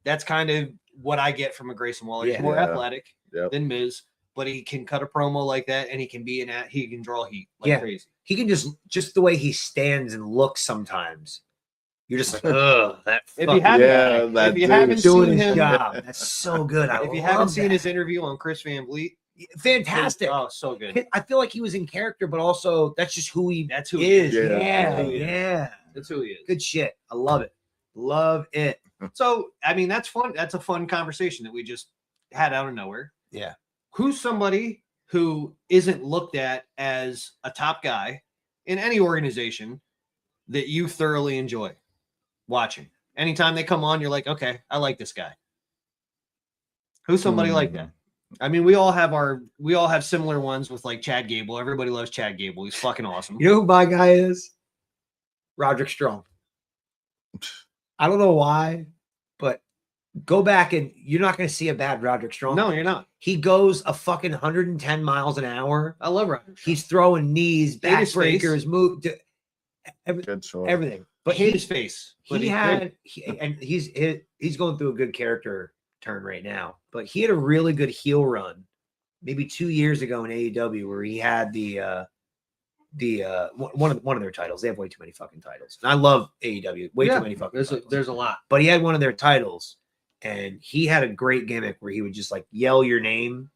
That's kind of what I get from a Grayson Waller. He's Yeah. more Yeah. athletic Yep. than Miz, but he can cut a promo like that, and he can he can draw heat like Yeah. crazy. He can just the way he stands and looks sometimes. You're just like, ugh, that If you fucking haven't, Yeah, that if you dude. haven't doing seen his him, job. That's so good. if you haven't seen his interview on Chris Van Vliet, fantastic. Oh, so good. I feel like he was in character, but also that's just who he That's who he is. Yeah. Yeah, That's who he is. yeah. That's who he is. Good shit. I love it. Love it. So, I mean, that's fun. That's a fun conversation that we just had out of nowhere. Yeah. Who's somebody who isn't looked at as a top guy in any organization that you thoroughly enjoy watching? Anytime they come on, you're like, okay, I like this guy. Who's somebody like that? I mean, we all have similar ones with like Chad Gable. Everybody loves Chad Gable. He's fucking awesome. You know who my guy is? Roderick Strong. I don't know why, but go back and you're not going to see a bad Roderick Strong. No, you're not. He goes a fucking 110 miles an hour. I love Roger. He's throwing knees, Hate his face. backbreakers, move to Good choice. everything. But But hate his face. But he's going through a good character turn right now. But he had a really good heel run, maybe 2 years ago in AEW, where he had one of their titles. They have way too many fucking titles. And I love AEW. Way too many fucking titles. There's a lot. But he had one of their titles, and he had a great gimmick where he would just like yell your name,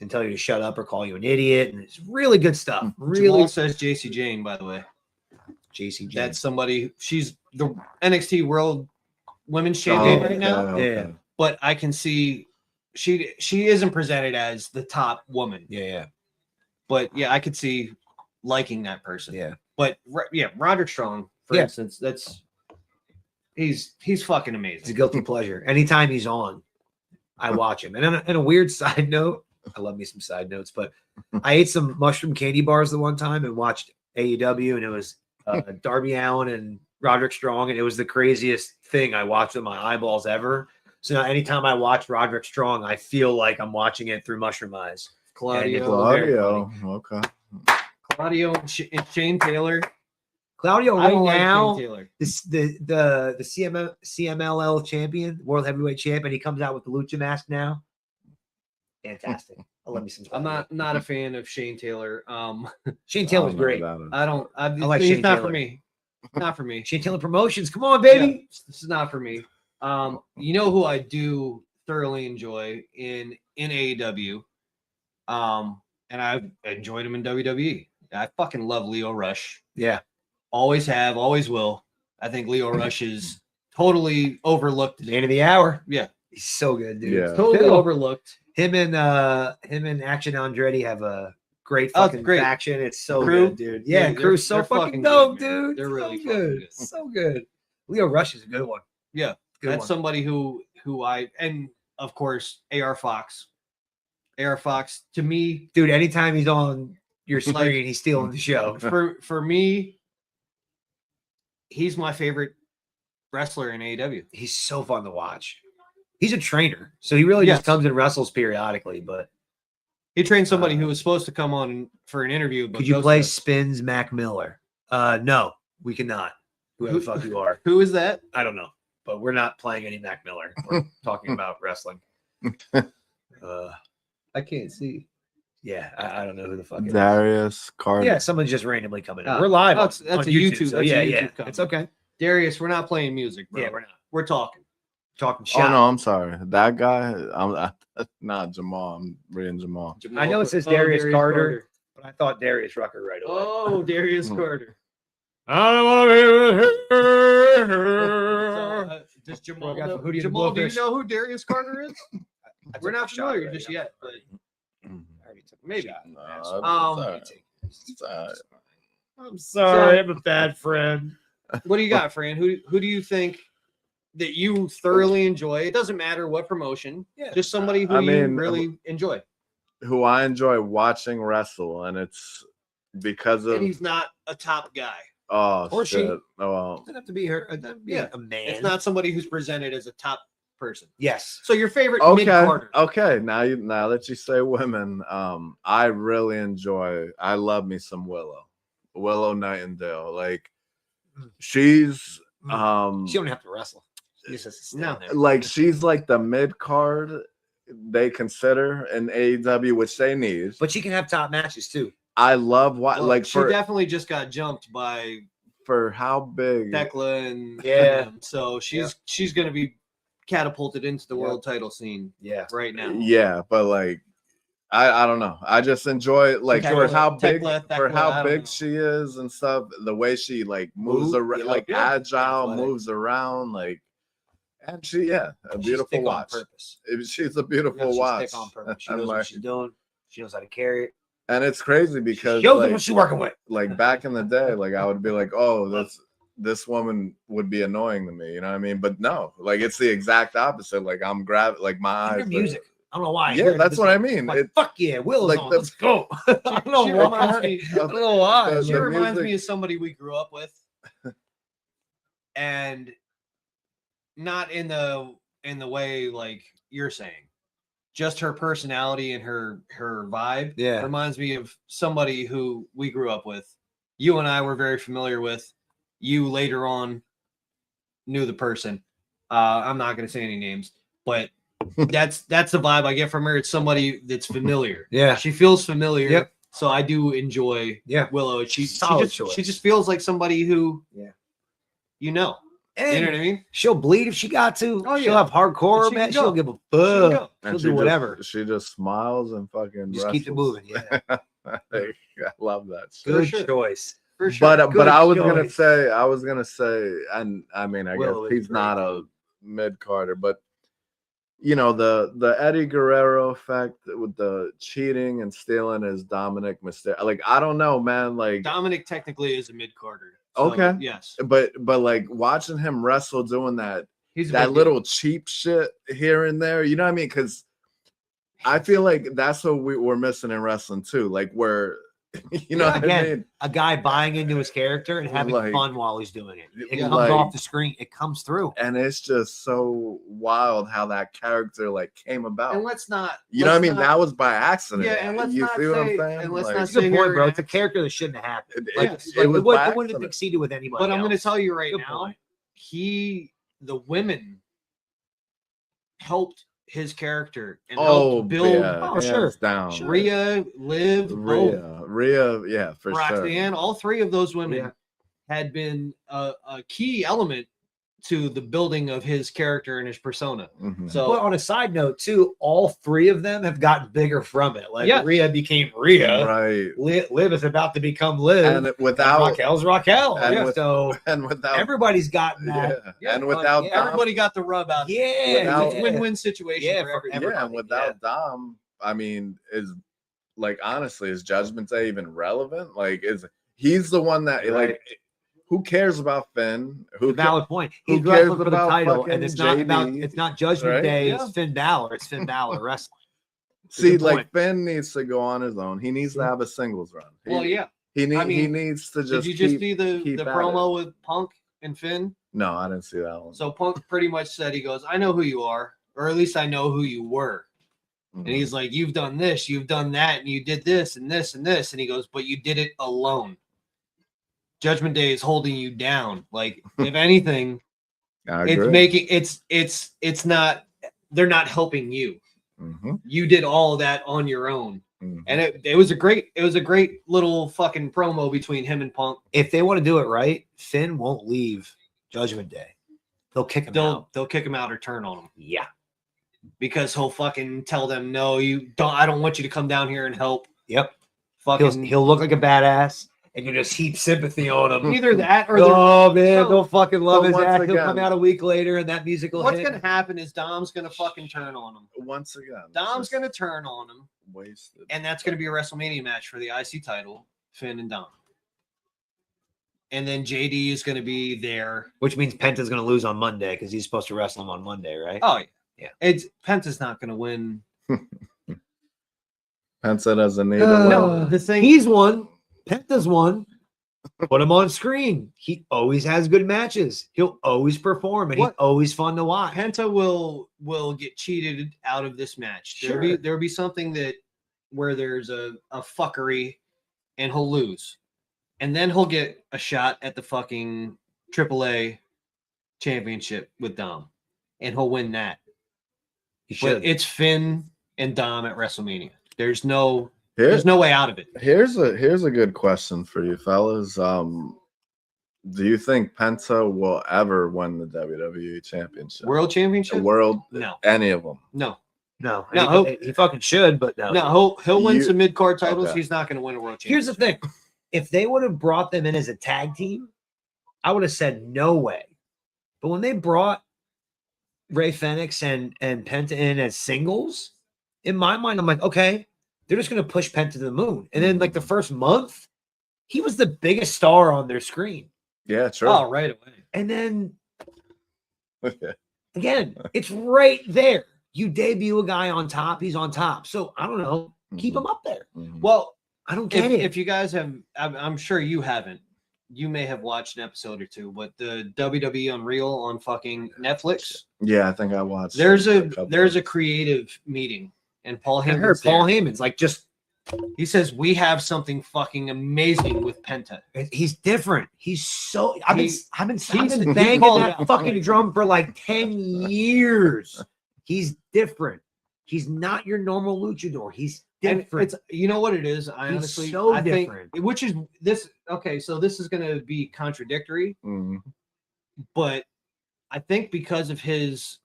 and tell you to shut up or call you an idiot, and it's really good stuff. Really Jamal says JC Jane, by the way. JC Jane. That's somebody. She's the NXT World Women's Champion right now. Okay. Yeah. But I can see she isn't presented as the top woman. Yeah. But yeah, I could see liking that person. Yeah. But yeah, Roderick Strong, for instance, he's fucking amazing. It's a guilty pleasure. Anytime he's on, I watch him. And on a weird side note, I love me some side notes, but I ate some mushroom candy bars the one time and watched AEW, and it was Darby Allin and Roderick Strong, and it was the craziest thing I watched with my eyeballs ever. So now anytime I watch Roderick Strong, I feel like I'm watching it through mushroom eyes. Claudio. Okay. Claudio and Shane Taylor. Claudio I don't right now, like Shane Taylor. the CMLL champion, world heavyweight champion, he comes out with the lucha mask now. Fantastic. I love me some. I'm not a fan of Shane Taylor. Shane Taylor's great. I like he's Shane not Taylor. for me. Not for me. Shane Taylor Promotions. Come on, baby. Yeah, this is not for me. You know who I do thoroughly enjoy in AEW. And I've enjoyed him in WWE. I fucking love Leo Rush. Yeah. Always have, always will. I think Leo Rush is totally overlooked. Man of the hour. Yeah. He's so good, dude. Yeah. Totally overlooked. Him and Action Andretti have a great fucking great. faction. It's so Crew? good, dude. Yeah, They're- Crew's so they're fucking fucking dope, good, man. dude. They're really so fucking good. good. So good. Leo Rush is a good one. Yeah. Good That's one. somebody who and of course AR Fox. AR Fox to me, Dude, anytime he's on your screen, Like- he's stealing the show. for me, he's my favorite wrestler in AEW. He's so fun to watch. He's a trainer, so he really Yes. just comes and wrestles periodically. But He trained somebody who was supposed to come on for an interview. But could you ghosted play us. Spins Mac Miller? No, we cannot. Whoever the fuck you are, Who is that? I don't know. But we're not playing any Mac Miller. We're talking about wrestling. I can't see. Yeah, I don't know who the fuck it is. Darius Carter. Yeah, someone's just randomly coming in. Oh. We're live. Oh, on, that's a on YouTube- So that's a yeah, YouTube yeah, comment. it's okay. Darius, we're not playing music, bro. Yeah, we're not We're talking. talking Oh shop. no, I'm sorry. That guy. I'm not Jamal. I'm reading Jamal. I know it says Darius Carter, but I thought Darius Rucker right away. Oh, Darius Carter. I don't want to So, hear. does Jamal got know, the Hootie and the Jamal, do you Blowfish. know who Darius Carter is? We're not familiar right just now. yet, but maybe. No, Um, it's all right. I'm sorry, I'm a bad friend. What do you got, Fran? Who do you think that you thoroughly enjoy? It doesn't matter what promotion. Yeah. Just somebody who I you mean, really enjoy. Who I enjoy watching wrestle, and it's because And of he's not a top guy. Or she. shit. Oh well. Doesn't have to be her. It doesn't be Yeah. a man. It's not somebody who's presented as a top person. Yes. So your favorite Okay. mid-Carter. Okay. Now that you say women, I really enjoy. I love me some Willow Nightingale. Like she's She don't have to wrestle. She just has to stand No. there. like she's like the mid card they consider in AEW, which they need. But she can have top matches too. I love what Well, like she for definitely just got jumped by how big. Tekla and Yeah. them. So she's going to be catapulted into the Yeah. world title scene Yeah. right now. Yeah, but like I don't know. I just enjoy like for Tekla- how big Tekla, for I how don't big know. she is and stuff. The way she like moves Move, around, yeah, like yeah. agile, Athletic. moves around, like and she a She's beautiful thick on watch. purpose. She's a beautiful She's watch. thick on purpose. She And, knows like, what she's doing. She knows how to carry it. and it's crazy because She knows like, what she's working with. like back in the day, like I would be like, oh, this woman would be annoying to me, you know what I mean? But no, like it's the exact opposite. Like I'm like my eyes. Her music. I don't know why. I Yeah, hear it that's this what I time. mean. Like, It- fuck yeah, Will's like on. the- Let's go. I don't know She why. reminds me- I don't know why. the She Sure. reminds music- me of somebody we grew up with. And not in the way like you're saying. Just her personality and her vibe Yeah. reminds me of somebody who we grew up with. You and I were very familiar with. You later on knew the person. I'm not going to say any names, but that's the vibe I get from her. It's somebody that's familiar. Yeah. She feels familiar. Yep. So I do enjoy Yeah. Willow. She Solid just choice. she just feels like somebody who Yeah. you know. And You know what I mean? she'll bleed if she got to. Oh, yeah. She'll have hardcore, She man. can go. She'll give a She can fuck. go. She'll And do whatever. She just smiles and fucking Just keeps it wrestles. moving. Yeah. I love that shit. Good sure. choice. For sure. But Good I was choice. gonna say, and I mean, I Will guess is he's great, not a too. mid-carder, but you know, the Eddie Guerrero effect with the cheating and stealing is Dominic Mysterio. Like, I don't know, man. Like, Dominic technically is a mid-carder. Okay. Yes. but like watching him wrestle, doing that He's a that big little cheap shit here and there, you know what I mean? Because I feel like that's what we're missing in wrestling too. Like, where you know what I mean? A guy buying into his character and having Like- fun while he's doing it. It Yeah, comes like- off the screen. It comes through. And it's just so wild how that character like came about. And let's not. You know what I mean? not- That was by accident. Yeah, and let's you not see what I'm say- saying? and let's Like, not That's a good sit point, here bro. and It's a character that shouldn't have happened. it, Like, it like, was it by wouldn't have accident. succeeded with anybody. But I'm going to else. tell you right Good now, point. the women helped his character and Oh, helped build yeah, Oh, hands sure. down. Sure. Rhea, Liv, Rhea, yeah, for Roxanne. sure. All three of those women Yeah. had been a key element to the building of his character and his persona. Mhm. So But on a side note, too, all three of them have gotten bigger from it. Like Yeah. Rhea became Rhea. Right, Liv is about to become Liv. and without Raquel's Raquel. and Yeah, with- so and without everybody's gotten that. yeah, and without yeah, Dom, everybody got the rub out. Yeah, Without- It's a win-win situation Yeah, for for everybody. yeah, and everybody, without Dom, I mean, is like honestly, is Judgment Day even relevant? Like, he's the one that Right. like who cares about Finn? Who Valid point. who He's wrestling cares for the about title, fucking and it's not about JD, it's not Judgment right? Day. Yeah. It's Finn Balor. It's Finn Balor wrestling. see, Good like point. Finn needs to go on his own. He needs to have a singles run. Well, yeah. He I he mean, needs to Did just you just keep, see the keep at promo with Punk and Finn? No, I didn't see that one. So Punk pretty much said, he goes, I know who you are, or at least I know who you were. Mhm. And he's like, you've done this, you've done that, and you did this and this and this. And he goes, but you did it alone. Judgment Day is holding you down. Like, if anything, I it's agree. making it's not, they're not helping you. Mhm, You did all of that on your own. mhm. And it was a great little fucking promo between him and Punk. If they want to do it right, Finn won't leave Judgment Day. They'll kick him out. They'll kick him out or turn on him. Yeah. Because he'll fucking tell them, no, I don't want you to come down here and help. Yep. Fucking He'll look like a badass, and you just heap sympathy on him. either that or they're- Oh man, So- they'll fucking love but his once ass. He'll again- come out a week later, and that music will what's hit. gonna happen is Dom's gonna fucking turn on him. Once again, Dom's just gonna turn on him, wasted. and that's gonna be a WrestleMania match for the IC title, Finn and Dom. And then JD is gonna be there. Which means Penta's going to lose on Monday because he's supposed to wrestle him on Monday, right? Oh yeah, Yeah. It's Penta's not gonna win. Penta doesn't need No, the thing He's won. Penta's won. Put him on screen. He always has good matches. He'll always perform, and he's What? always fun to watch. Penta will get cheated out of this match. Sure. There'll be something where there's a fuckery, and he'll lose, and then he'll get a shot at the fucking AAA championship with Dom, and he'll win that. He But should. it's Finn and Dom at WrestleMania. There's no Here's way out of it. here's a good question for you fellas. Do you think Penta will ever win the WWE Championship? World championship? World, No, any of them? no, no, No, he fucking should, but no. no. He'll win You- some mid card titles. Okay. He's not going to win a world championship. Here's the thing: if they would have brought them in as a tag team, I would have said no way. But when they brought Ray Fenix and Penta in as singles, in my mind, I'm like, okay, they're just going to push Penta to the moon. And then, like the first month, he was the biggest star on their screen. Yeah, true. Oh, right away. And then Yeah. again, it's right there. You debut a guy on top, he's on top. So I don't know, keep him up there. Mhm. Well, I don't get it. if you guys have, I'm sure you haven't. You may have watched an episode or two, but the WWE Unreal on fucking Netflix. Yeah, I think I watched. There's couple. a creative meeting, and Paul I Heyman's heard Paul there. Heyman's like just He says we have something fucking amazing with Penta. he's different. He's so I've been he banging called that it out. fucking drum for like 10 years. He's different. He's not your normal luchador. He's And different. it's, you know what it is. I He's honestly, so I think, different. which is this. Okay, so this is going to be contradictory, Mhm. but I think because of his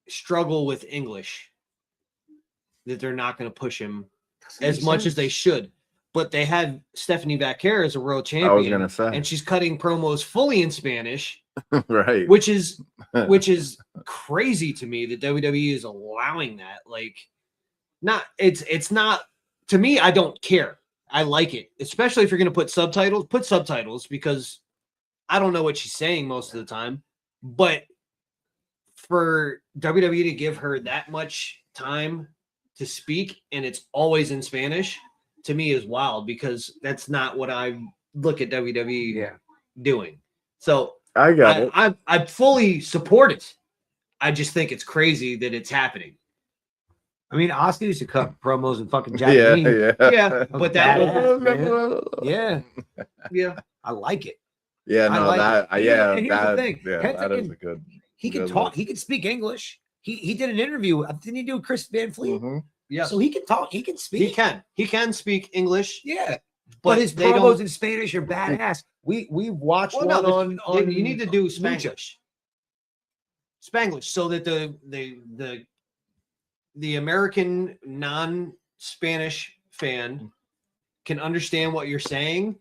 struggle with English, that they're not going to push him as much as they should. But they had Stephanie Vaquer as a world champion. I was gonna say, and she's cutting promos fully in Spanish, right? Which is crazy to me that WWE is allowing that. Like, it's not to me. I don't care. I like it, especially if you're going to put subtitles. Put subtitles because I don't know what she's saying most of the time. But for WWE to give her that much time to speak and it's always in Spanish, to me is wild because that's not what I look at WWE doing. So I got it. I fully support it. I just think it's crazy that it's happening. I mean, Oscar used to cut promos in fucking Japanese. Yeah, but that yeah, I like it. Yeah, no, like that it. yeah, And here's that the thing. yeah, Penta that is a good. He can talk. He can speak English. He did an interview. Didn't he do with Chris Van Fleet? Mm-hmm. Yeah, so he can talk. He can speak. He can speak English. Yeah, but his promos in Spanish are badass. We watched one on. You need to do Spanglish. Spanglish, so that the American non-Spanish fan can understand what you're saying,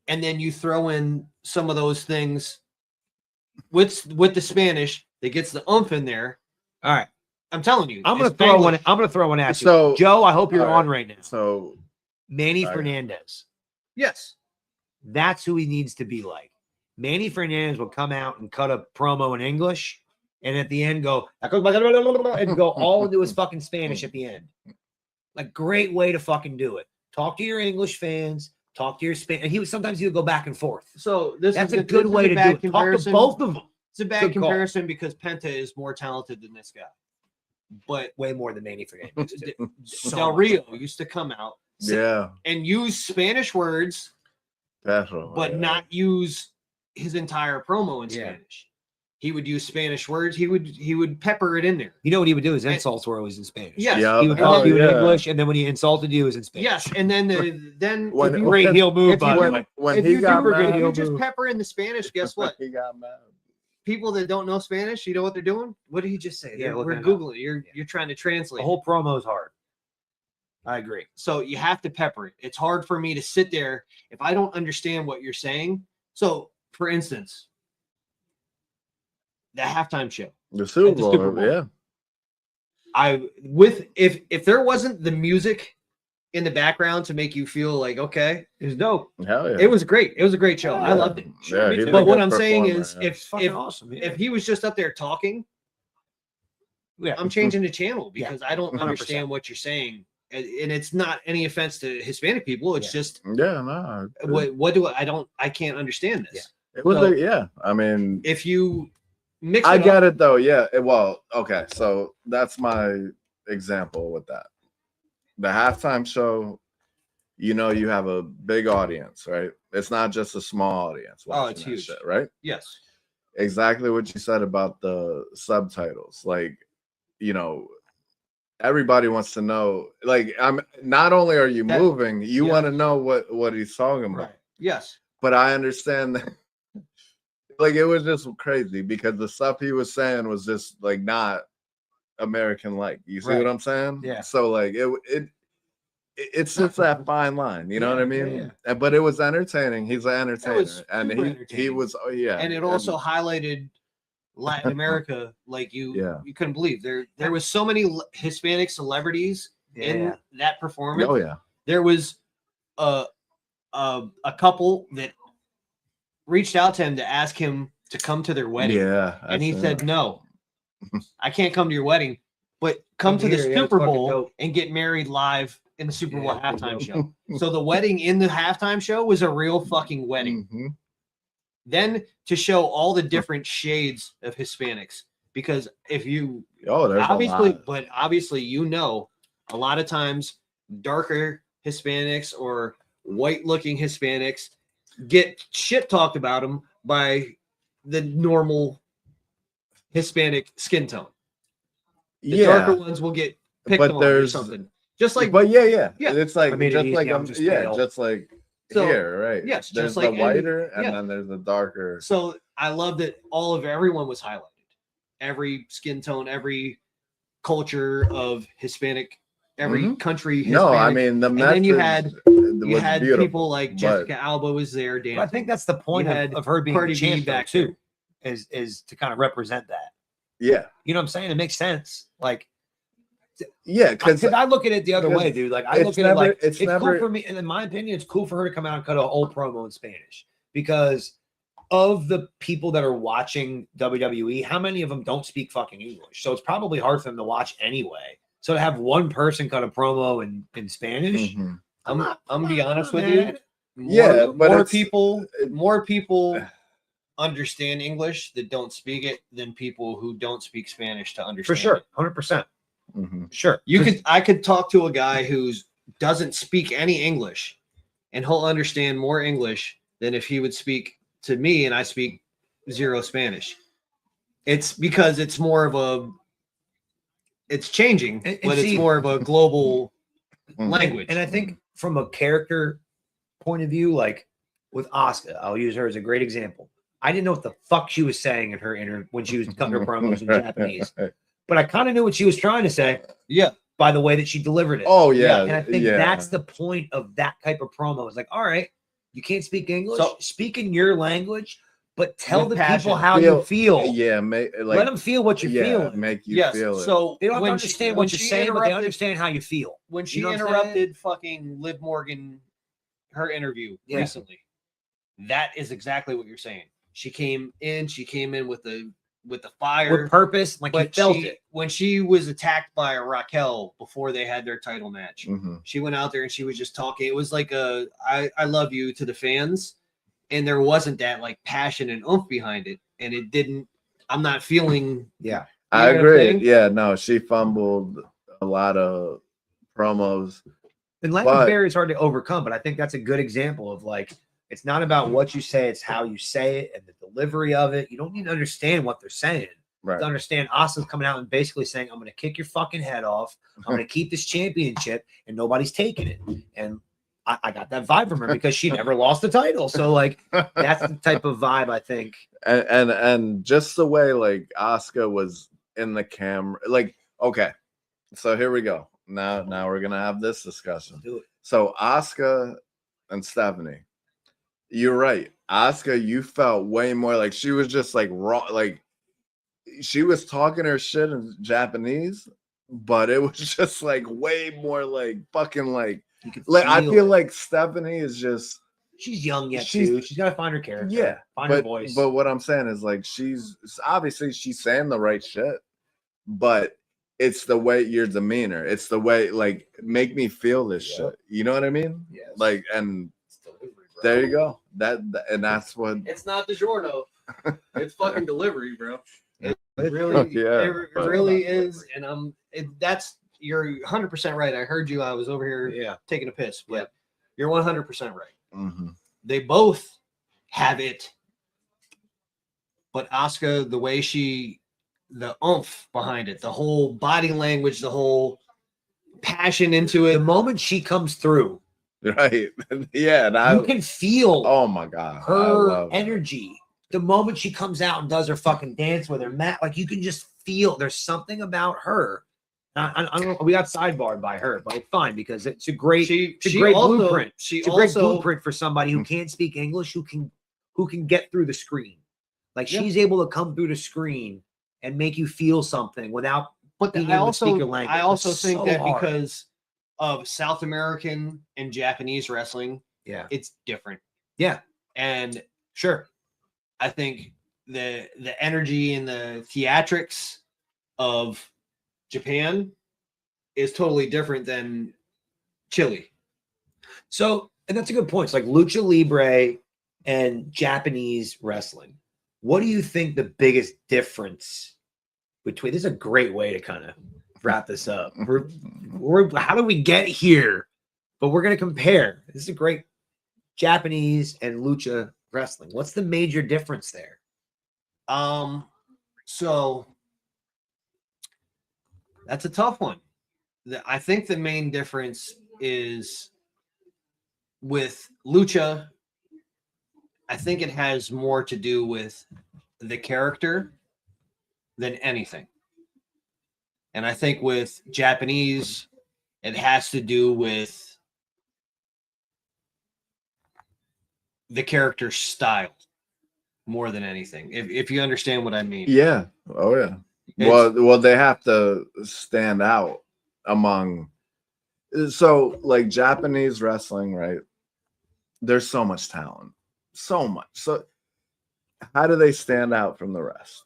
and then you throw in some of those things with the Spanish that gets the oomph in there. All right, I'm telling you, I'm gonna throw one at you. So, Joe, I hope you're on right now. So, Manny Fernandez. Yes, that's who he needs to be like. Manny Fernandez will come out and cut a promo in English, and at the end go and go all into his fucking Spanish at the end. Like, great way to fucking do it. Talk to your English fans. Talk to your Spanish. And sometimes he would go back and forth. So that's a good way to do it. Talk to both of them. It's a bad comparison because Penta is more talented than this guy, but way more than Manny Fernandez. Del Rio used to come out, and use Spanish words, but not use his entire promo in Spanish. He would use Spanish words. He would pepper it in there. You know what he would do? His insults were always in Spanish. Yes. He would talk to you in English, and then when he insulted you, it was in Spanish. Yes, and then great heel move. If you just pepper in the Spanish, guess what? He got mad. People that don't know Spanish, you know what they're doing? What did he just say? We're Googling it. You're trying to translate. The whole promo is hard. I agree. So you have to pepper it. It's hard for me to sit there if I don't understand what you're saying. So, for instance, the halftime show, the Super Bowl, if there wasn't the music in the background to make you feel like, okay, it was dope. Hell yeah. It was great. It was a great show. I loved it. Yeah, but what I'm saying is, awesome. If he was just up there talking, I'm changing the channel because I don't understand what you're saying. And it's not any offense to Hispanic people. It's just what do I can't understand this. It was I mean, if you mix I got it though. Yeah. Well, okay. So that's my example with that. The halftime show, you have a big audience, right? It's not just a small audience. It's huge, shit, right? Yes. Exactly what you said about the subtitles. Like, everybody wants to know. Like, not only are you moving, you want to know what he's talking about. Right. Yes. But I understand that. Like, it was just crazy because the stuff he was saying was just like not American like. You see what I'm saying? Yeah. So like it's just that fine line, you know what I mean? Yeah. But it was entertaining. He's an entertainer, and he was and it also highlighted Latin America like you couldn't believe. There was so many Hispanic celebrities in that performance. Oh yeah. There was a couple that reached out to him to ask him to come to their wedding. Yeah. And he said, no, I can't come to your wedding, but come to the Super Bowl and get married live in the Super Bowl halftime show. So the wedding in the halftime show was a real fucking wedding. Mm-hmm. Then to show all the different shades of Hispanics, because if you obviously a lot of times darker Hispanics or white looking Hispanics get shit talked about them by the normal Hispanic skin tone. The darker ones will get picked on or something. Just like, but yeah. It's like, just like So, here, right? yes, there's just like the whiter, and yeah. then there's the darker. So I love that everyone was highlighted. Every skin tone, every culture of Hispanic, every country Hispanic. No, I mean the message. And then you had people like Jessica Alba was there dancing. I think that's the point of her being Cardi the champ B back too, is to kind of represent that. Yeah, you know what I'm saying? It makes sense. Like, yeah, because I look at it the other way, dude. Like, I look at it like it's never, cool for me, and in my opinion, it's cool for her to come out and cut a whole promo in Spanish because of the people that are watching WWE. How many of them don't speak fucking English? So it's probably hard for them to watch anyway. So to have one person cut a promo in Spanish, I'm gonna be honest with man. you. More people understand English that don't speak it than people who don't speak Spanish to understand. For sure, it. 100%. Sure. I could talk to a guy who doesn't speak any English, and he'll understand more English than if he would speak to me and I speak zero Spanish. It's because it's more of it's changing, but it's more of a global language. And I think from a character point of view, like with Asuka, I'll use her as a great example. I didn't know what the fuck she was saying in her when she was cutting her promos in Japanese, but I kind of knew what she was trying to say. Yeah. By the way that she delivered it. Oh yeah. And I think that's the point of that type of promo. It's like, all right, you can't speak English, so speak in your language, but tell the people how you feel. Yeah, let them feel what you're feeling. Make you feel it. So they don't have to understand what you're saying, but they understand how you feel. When she interrupted fucking Liv Morgan, her interview recently, that is exactly what you're saying. She came in with the fire, with purpose, like you felt it. When she was attacked by Raquel before they had their title match, she went out there and she was just talking. It was like I love you to the fans, and there wasn't that like passion and oomph behind it, and it didn't. I'm not feeling. Yeah, I agree. Yeah, no, she fumbled a lot of promos. And language barrier is hard to overcome, but I think that's a good example of like. It's not about what you say, it's how you say it and the delivery of it. You don't need to understand what they're saying. Right. To understand Asuka's coming out and basically saying, I'm going to kick your fucking head off. I'm going to keep this championship and nobody's taking it. And I got that vibe from her because she never lost the title. So like, that's the type of vibe I think. And just the way like Asuka was in the camera, like, okay, so here we go. Now we're going to have this discussion. Do it. So Asuka and Stephanie. You're right. Asuka, you felt way more like she was just like raw, like she was talking her shit in Japanese, but it was just like way more like fucking like I feel like Stephanie is just she's young yet too. She's got to find her character. Yeah. Find her voice. But what I'm saying is like she's obviously she's saying the right shit, but it's the way your demeanor. It's the way like make me feel this shit. You know what I mean? Yeah. Like and there you go. And that's what it's not DiGiorno. It's fucking delivery, bro. It really, it really is. And you're 100% right. I heard you. I was over here taking a piss, but you're 100% right. They both have it, but Asuka, the way the oomph behind it, the whole body language, the whole passion into it. The moment she comes through. Right. Yeah. You can feel my God. Her energy. The moment she comes out and does her fucking dance with her mat, like you can just feel there's something about her. I don't know. We got sidebarred by her, but it's fine because it's a great blueprint. It's a great blueprint for somebody who can't speak English, who can get through the screen. Like she's able to come through the screen and make you feel something without being able to speak your language. I also think that because of South American and Japanese wrestling, it's different. Yeah. And sure, I think the energy and the theatrics of Japan is totally different than Chile. So, and that's a good point. It's like Lucha Libre and Japanese wrestling. What do you think the biggest difference between? This is a great way to kind of wrap this up. How do we get here? But we're going to compare. This is a great Japanese and Lucha wrestling. What's the major difference there? So that's a tough one. I think the main difference is with lucha, I think it has more to do with the character than anything. And I think with Japanese, it has to do with the character style more than anything. If you understand what I mean. Yeah. Oh yeah. Well, they have to stand out among. So like Japanese wrestling, right? There's so much talent, so much. So how do they stand out from the rest?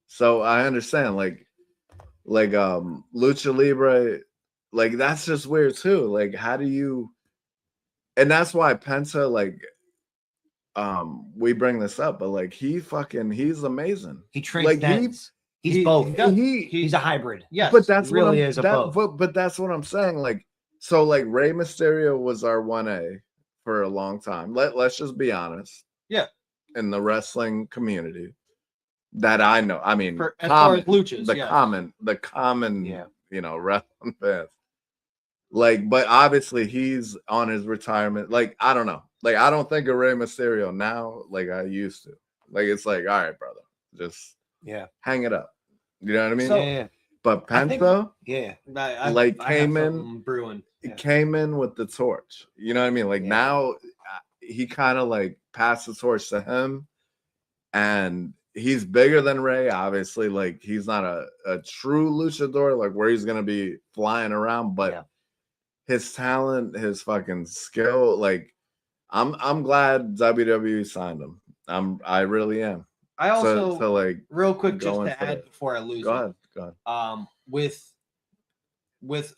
So I understand, like Lucha Libre, like that's just weird too. Like, how do you? And that's why Penta, like, we bring this up, but like he's amazing. He transcends. He's both. He's a hybrid. Yes, but that's he really what is a both. But that's what I'm saying. Like, so like Rey Mysterio was our 1A for a long time. Let's just be honest. Yeah. In the wrestling community that I know, I mean, as far as luchas, the common, wrestling fans. Like, but obviously he's on his retirement. Like, I don't know. Like, I don't think of Rey Mysterio now like I used to. Like, it's like, all right, brother, just hang it up. You know what I mean? So, but Penta, came in brewing. It came in with the torch. You know what I mean? Like now, he kind of like passed the torch to him, and he's bigger than Rey. Obviously, like he's not a true luchador, like where he's gonna be flying around, but his talent, his fucking skill, like I'm glad WWE signed him. I really am. I also so like real quick just to add before I lose. Go ahead. With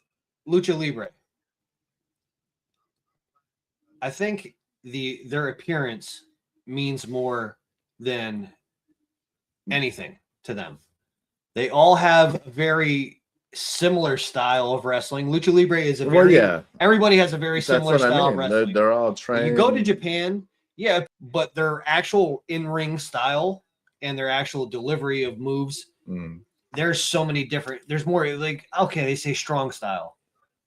Lucha Libre, I think their appearance means more than anything to them. They all have a very similar style of wrestling. Lucha Libre is everybody has a very similar style of wrestling. They're all trained. You go to Japan, but their actual in-ring style and their actual delivery of moves, there's so many different. There's more like, okay, they say strong style,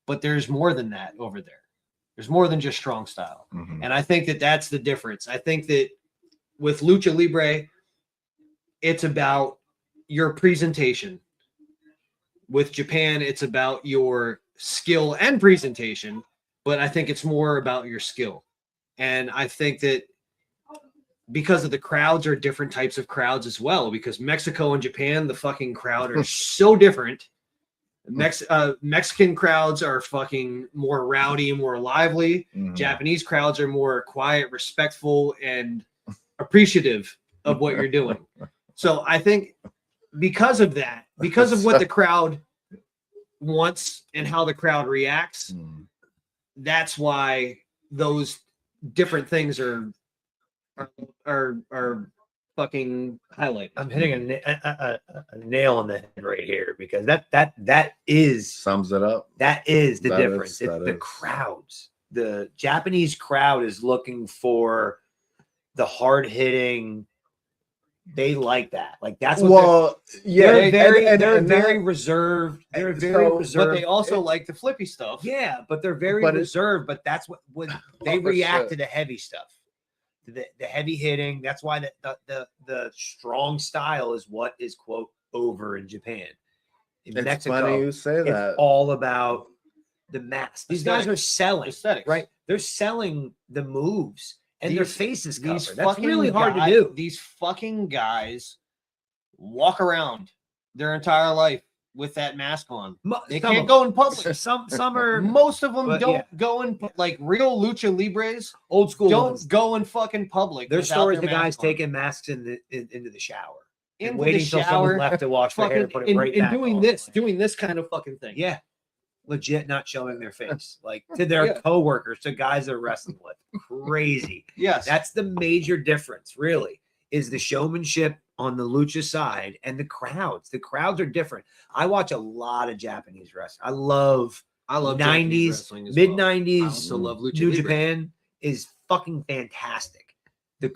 but there's more than that over there. There's more than just strong style. And I think that's the difference. I think that with Lucha Libre, it's about your presentation. With Japan, it's about your skill and presentation, but I think it's more about your skill. And I think that because of the crowds are different types of crowds as well, because Mexico and Japan, the fucking crowd are so different. Mexican crowds are fucking more rowdy and more lively. Japanese crowds are more quiet, respectful, and appreciative of what you're doing. So I think because of that, because of what the crowd wants and how the crowd reacts, that's why those different things are fucking highlighted. I'm hitting a nail on the head right here, because that is sums it up. That is the difference. It's the crowds. The Japanese crowd is looking for the hard hitting. They like that. Like that's what they're very reserved. They're very reserved. But they also like the flippy stuff. Yeah, but they're very reserved. But that's when they react to the heavy stuff. The heavy hitting. That's why the strong style is what is quote over in Japan. In Mexico, funny you say that. It's all about the mass. These guys are selling aesthetics, right? They're selling the moves and their faces covered. That's really hard to do. These fucking guys walk around their entire life with that mask on. They can't go in public. Some are. Most of them don't go in, like real lucha libres, old school. Don't go in fucking public. There's stories the guys taking masks into the shower, and waiting until someone left to wash their hair, and put it right back on. Doing this kind of fucking thing. Yeah, legit, not showing their face, like to their coworkers, to guys they're wrestling with. Crazy. Yes, that's the major difference. Really, is the showmanship on the lucha side and the crowds. The crowds are different. I watch a lot of Japanese wrestling. I love 90s, mid 90s. I also love Lucha New Libre. Japan is fucking fantastic. The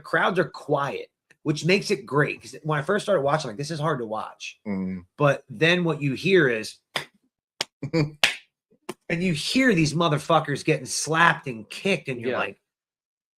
crowds are quiet, which makes it great. Because when I first started watching, like, this is hard to watch. But then what you hear is And you hear these motherfuckers getting slapped and kicked, and you're like,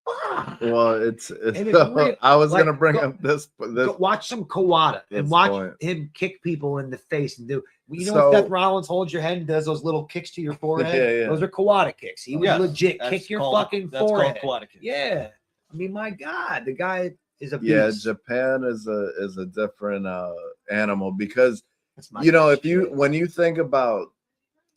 ah. Well, it's real. I was Like, gonna bring up this Go watch some Kawada and watch him kick people in the face and do. You know, if Seth Rollins holds your head and does those little kicks to your forehead, those are Kawada kicks. He would legit kick your fucking forehead. That's called Kawada kick. Yeah, I mean, my God, the guy is a beast. Yeah, Japan is a different animal because you know when you think about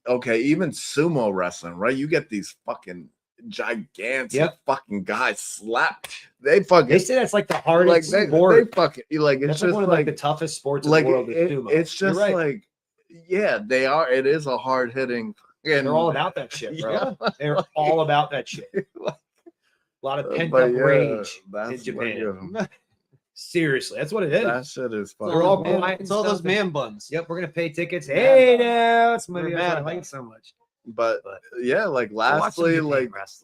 even sumo wrestling, right? You get these fucking gigantic fucking guys slapped. They say that's like the hardest sport. They fucking like it's that's just one of like the toughest sports in the world. It's just like they are. It is a hard hitting. They're all about that shit, bro. They're all about that shit. A lot of pent up rage in Japan. Seriously, that's what it is. That shit is fun. We're all quiet. It's all those man buns. Yep, we're gonna pay tickets. Hey, now it's maybe I like it so much. But yeah, like lastly, let's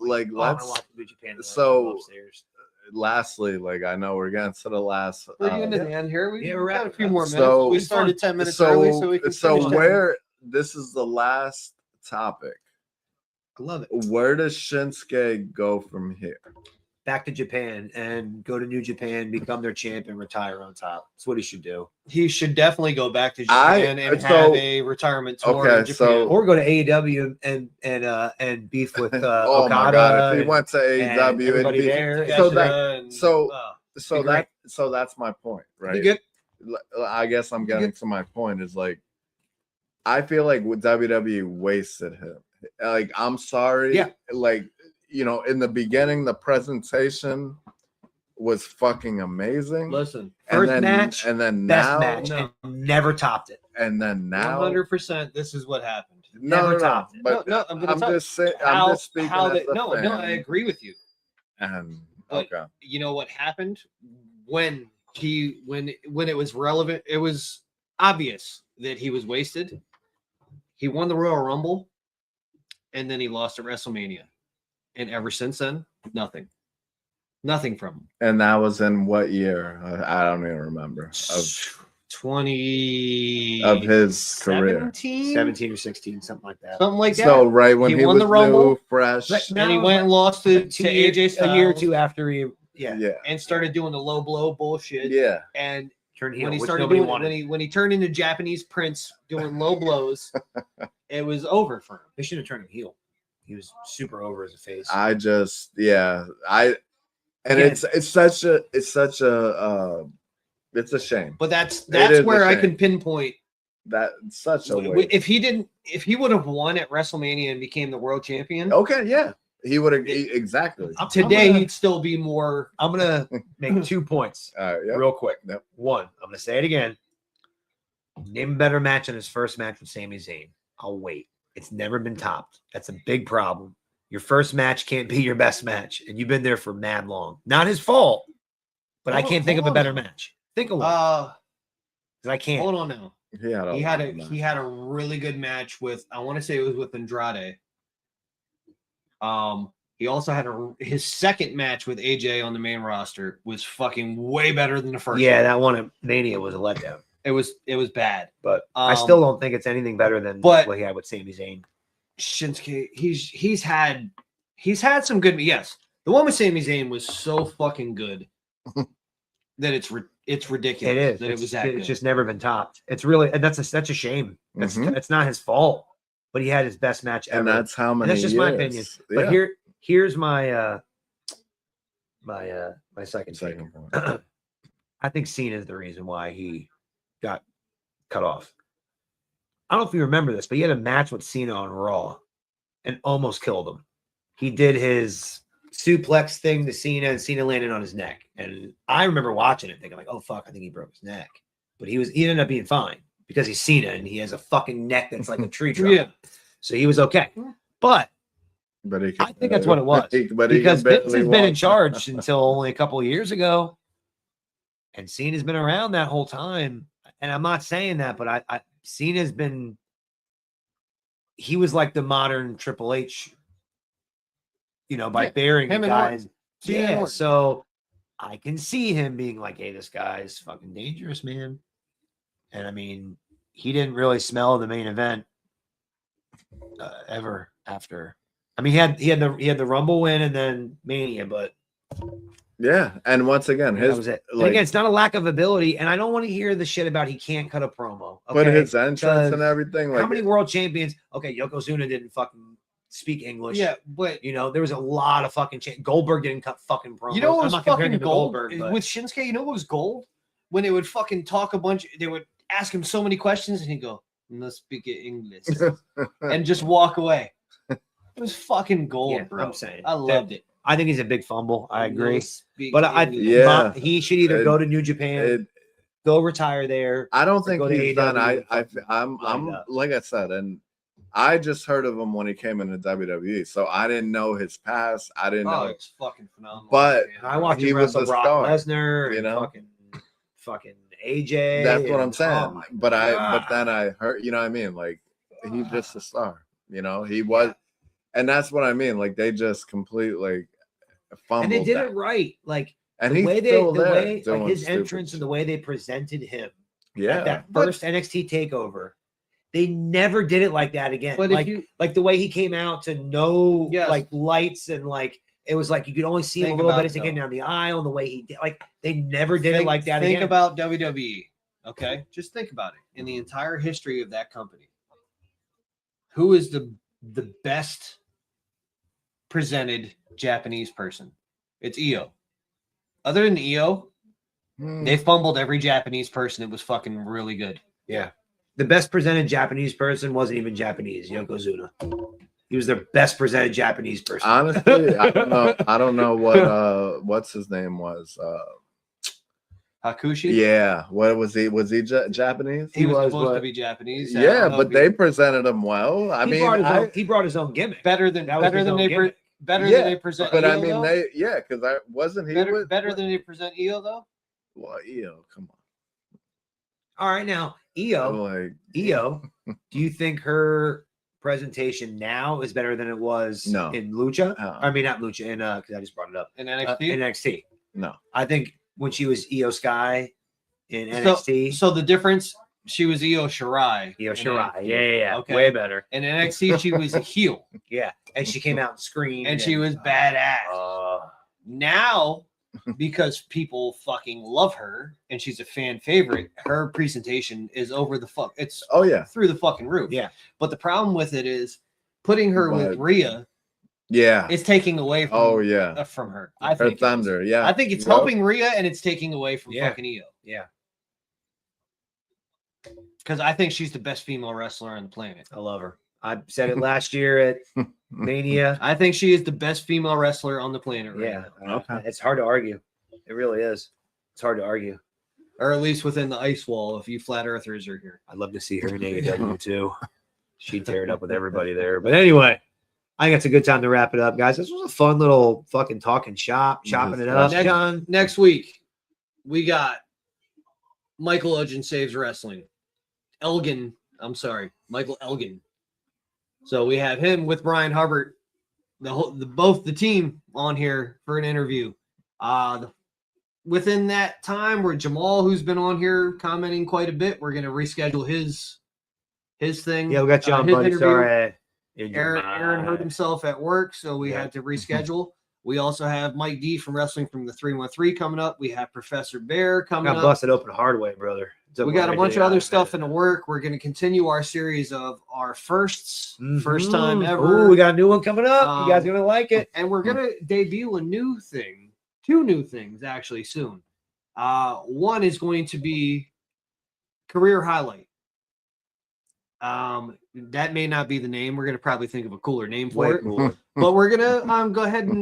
lastly, like I know we're getting to the last. We're getting to the end here. We've got a few more minutes. So, we started 10 minutes early, so we can. So where this is the last topic. I love it. Where does Shinsuke go from here? Back to Japan and go to New Japan, become their champ, and retire on top. That's what he should do. He should definitely go back to Japan and have a retirement tour in Japan. Or go to AEW and beef with oh Okada. My God. If he went to AEW and beef there, so that's my point, right? Good. I guess I'm getting to my point is like I feel like with WWE wasted him. Like I'm sorry. Yeah. Like you know, in the beginning, the presentation was fucking amazing. Listen, first match, and then best now, match, and never topped it. And then now, 100%, this is what happened. Never topped it. But no, I'm just saying. I'm just speaking. No, I agree with you. And you know what happened when it was relevant? It was obvious that he was wasted. He won the Royal Rumble, and then he lost at WrestleMania. And ever since then, nothing from him. And that was in what year? I don't even remember. Of 20 of his career, 17 or 16, something like that. So right when he won was the Rumble, new, fresh, and he went and lost to AJ Styles a year or two after he, and started doing the low blow bullshit. Yeah, and turned heel, when he started doing when he turned into Japanese Prince doing low blows, it was over for him. They should have turned him heel. He was super over as a face. It's a shame. But that's where I can pinpoint that such a way. If he would have won at WrestleMania and became the world champion. Okay, yeah. He would have exactly. Today he'd still be more. I'm gonna make 2 points real quick. Yep. One, I'm gonna say it again. Name a better match than his first match with Sami Zayn. I'll wait. It's never been topped. That's a big problem. Your first match can't be your best match, and you've been there for mad long. Not his fault, but I can't think of a better match. Think of one. I can't. Hold on now. He had a really good match with. I want to say it was with Andrade. He also had his second match with AJ on the main roster was fucking way better than the first. Yeah, that one at Mania was a letdown. It was bad, but I still don't think it's anything better than what he had with Sami Zayn. Shinsuke, he's had some good. Yes, the one with Sami Zayn was so fucking good that it's ridiculous. It is. That it was that good. It's just never been topped. It's really that's a shame. It's not his fault, but he had his best match ever. And that's how many. And that's just my opinion. Yeah. But here's my my second point. I think Cena is the reason why he got cut off. I don't know if you remember this, but he had a match with Cena on Raw and almost killed him. He did his suplex thing to Cena, and Cena landed on his neck. And I remember watching it thinking like, oh fuck, I think he broke his neck. But he ended up being fine because he's Cena and he has a fucking neck that's like a tree trunk. Yeah. So he was okay. But I think that's what it was. Because Vince has been in charge until only a couple of years ago. And Cena's been around that whole time. And I'm not saying that, but Cena's been, he was like the modern Triple H, by burying guys. Yeah, so I can see him being like, hey, this guy's fucking dangerous, man. And I mean, he didn't really smell the main event ever after. I mean, he had the Rumble win and then Mania, but yeah. And once again, that was it. And again, it's not a lack of ability, and I don't want to hear the shit about he can't cut a promo. Okay? But his entrance and everything. How many world champions? Okay, Yokozuna didn't fucking speak English. Yeah, but there was a lot of fucking Goldberg didn't cut fucking promos. You know what was I'm not fucking gold Goldberg, but with Shinsuke? You know what was gold? When they would fucking talk a bunch, they would ask him so many questions, and he'd go, "No speak English," and just walk away. It was fucking gold, bro. I'm saying, I loved it. I think he's a big fumble. I agree, speak but English. he should either go to New Japan, go retire there. I don't think he's done. I'm like I said, and I just heard of him when he came into WWE, so I didn't know his past. I didn't know. It's fucking phenomenal. But I watched him wrestle Brock Lesnar, fucking AJ. That's what I'm saying. But then I heard, you know what I mean? Like, he's just a star. He was, and that's what I mean. Like, they just completely fumbled. And they did it right. Like, and the way his entrance and the way they presented him. Yeah. At that first NXT takeover. They never did it like that again. But like the way he came out to like lights and like it was like you could only see him a little bit as he came down the aisle and the way he did, like they never did it like that again. Think about WWE, okay? Just think about it. In the entire history of that company, who is the best presented Japanese person? It's Io. Other than Io, they fumbled every Japanese person. It was fucking really good. Yeah. The best presented Japanese person wasn't even Japanese, Yokozuna. He was their best presented Japanese person. Honestly, I don't know what's his name was. Hakushi? Yeah. What was he? Was he Japanese? He was supposed to be Japanese. Yeah, but they presented him well. He brought his own gimmick. Better than they present. But Io, I mean, because I wasn't he better than they present Io though. Well, Io, come on. All right, now Io, do you think her presentation now is better than it was in Lucha? I mean, not Lucha, because I just brought it up in NXT. In NXT, no, I think when she was Io Sky in NXT, so the difference, she was Io Shirai. Yeah, okay. Way better. In NXT, she was a heel. Yeah, and she came out and screamed, and she was badass. Now, because people fucking love her and she's a fan favorite, her presentation is over the fuck. It's through the fucking roof. Yeah. But the problem with it is putting her with Rhea. Yeah. It's taking away from from her. I think Thunder. Yeah. I think it's helping Rhea and it's taking away from fucking Io. Yeah. Because I think she's the best female wrestler on the planet. I love her. I said it last year at Mania. I think she is the best female wrestler on the planet right now. Okay. It's hard to argue. It really is. It's hard to argue. Or at least within the ice wall, if you flat earthers are here. I'd love to see her in AEW too. She'd tear it up with everybody there. But anyway, I think it's a good time to wrap it up, guys. This was a fun little fucking chopping it up. John. Next week, we got Michael Elgin Saves Wrestling. Michael Elgin. So we have him with Brian Hubbard, both the team on here for an interview. Within that time, where Jamal, who's been on here commenting quite a bit, we're going to reschedule his thing. Yeah, we got you on, buddy. Sorry. Aaron hurt himself at work, so we had to reschedule. We also have Mike D from Wrestling from the 313 coming up. We have Professor Bear coming up. Got busted open hard way, brother. We got a bunch of other stuff in the work. We're going to continue our series of our firsts, first time ever. Ooh, we got a new one coming up. You guys are going to like it. And we're going to debut a new thing, 2 new things actually soon. One is going to be career highlight. That may not be the name. We're going to probably think of a cooler name for it. But we're going to go ahead and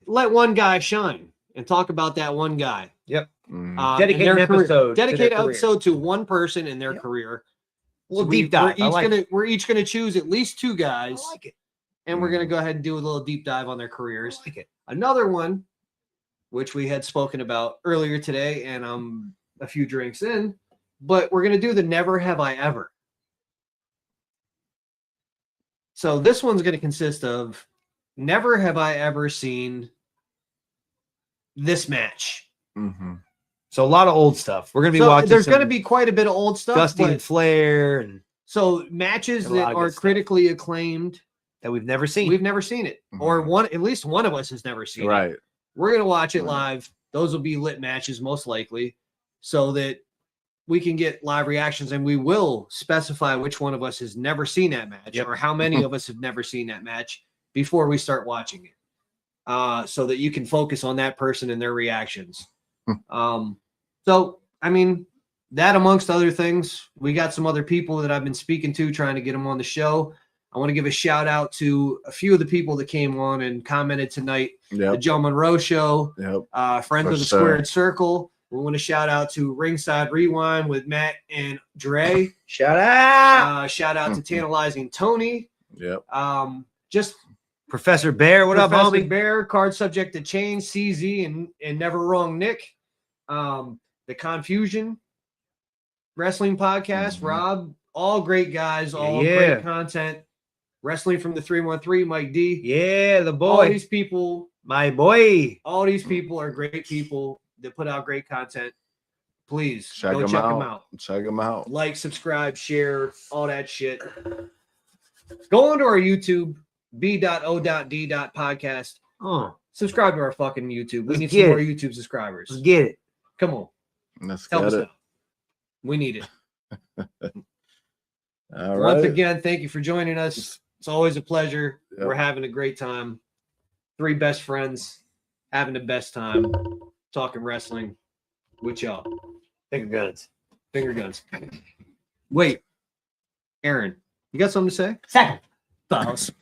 let one guy shine and talk about that one guy. Yep. Dedicate an episode. Dedicate an episode to one person in their career. Well, deep dive. We're each gonna choose at least 2 guys. I like it. And we're gonna go ahead and do a little deep dive on their careers. I like it. Another one, which we had spoken about earlier today, and I'm a few drinks in, but we're gonna do the Never Have I Ever. So this one's gonna consist of never have I ever seen this match. So a lot of old stuff. We're gonna be So watching. there's going to be quite a bit of old stuff. Dusty but- and Flair and So matches And a lot that of good are stuff. critically acclaimed, that we've never seen. we've never seen it, or at least one of us has never seen it. Right. We're gonna watch it Right. live. Those will be lit matches most likely, so that we can get live reactions, and we will specify which one of us has never seen that match, or how many of us have never seen that match before we start watching it, so that you can focus on that person and their reactions. So I mean. That amongst other things, we got some other people that I've been speaking to, trying to get them on the show. I want to give a shout out to a few of the people that came on and commented tonight. The Yep. Joe Monroe Show, friends For of the sure. Squared Circle. We want to shout out to Ringside Rewind with Matt and Dre. Shout out, Shout out to Tantalizing Tony. Yep. Just Professor Bear. What up, Professor homie? Bear, Card Subject to Change, CZ, and Never Wrong Nick. The Confusion Wrestling Podcast, Rob, all great guys, all great content. Wrestling from the 313, Mike D. Yeah, the All boy, these people, my boy. all these people are great people that put out great content. Please Check go them check out. them out. Check them out. Like, subscribe, share, all that shit. Go onto our YouTube, b.o.d.podcast. Oh, Subscribe to our fucking YouTube. We Let's need get some more it. YouTube subscribers. let's get it. Come on, Let's help get us it. out. We need it. All Once right. again, thank you for joining us. It's always a pleasure. Yep. We're having a great time. Three best friends having the best time talking wrestling with y'all. Finger guns. Finger guns. Wait, Aaron, you got something to say? Second, fellas.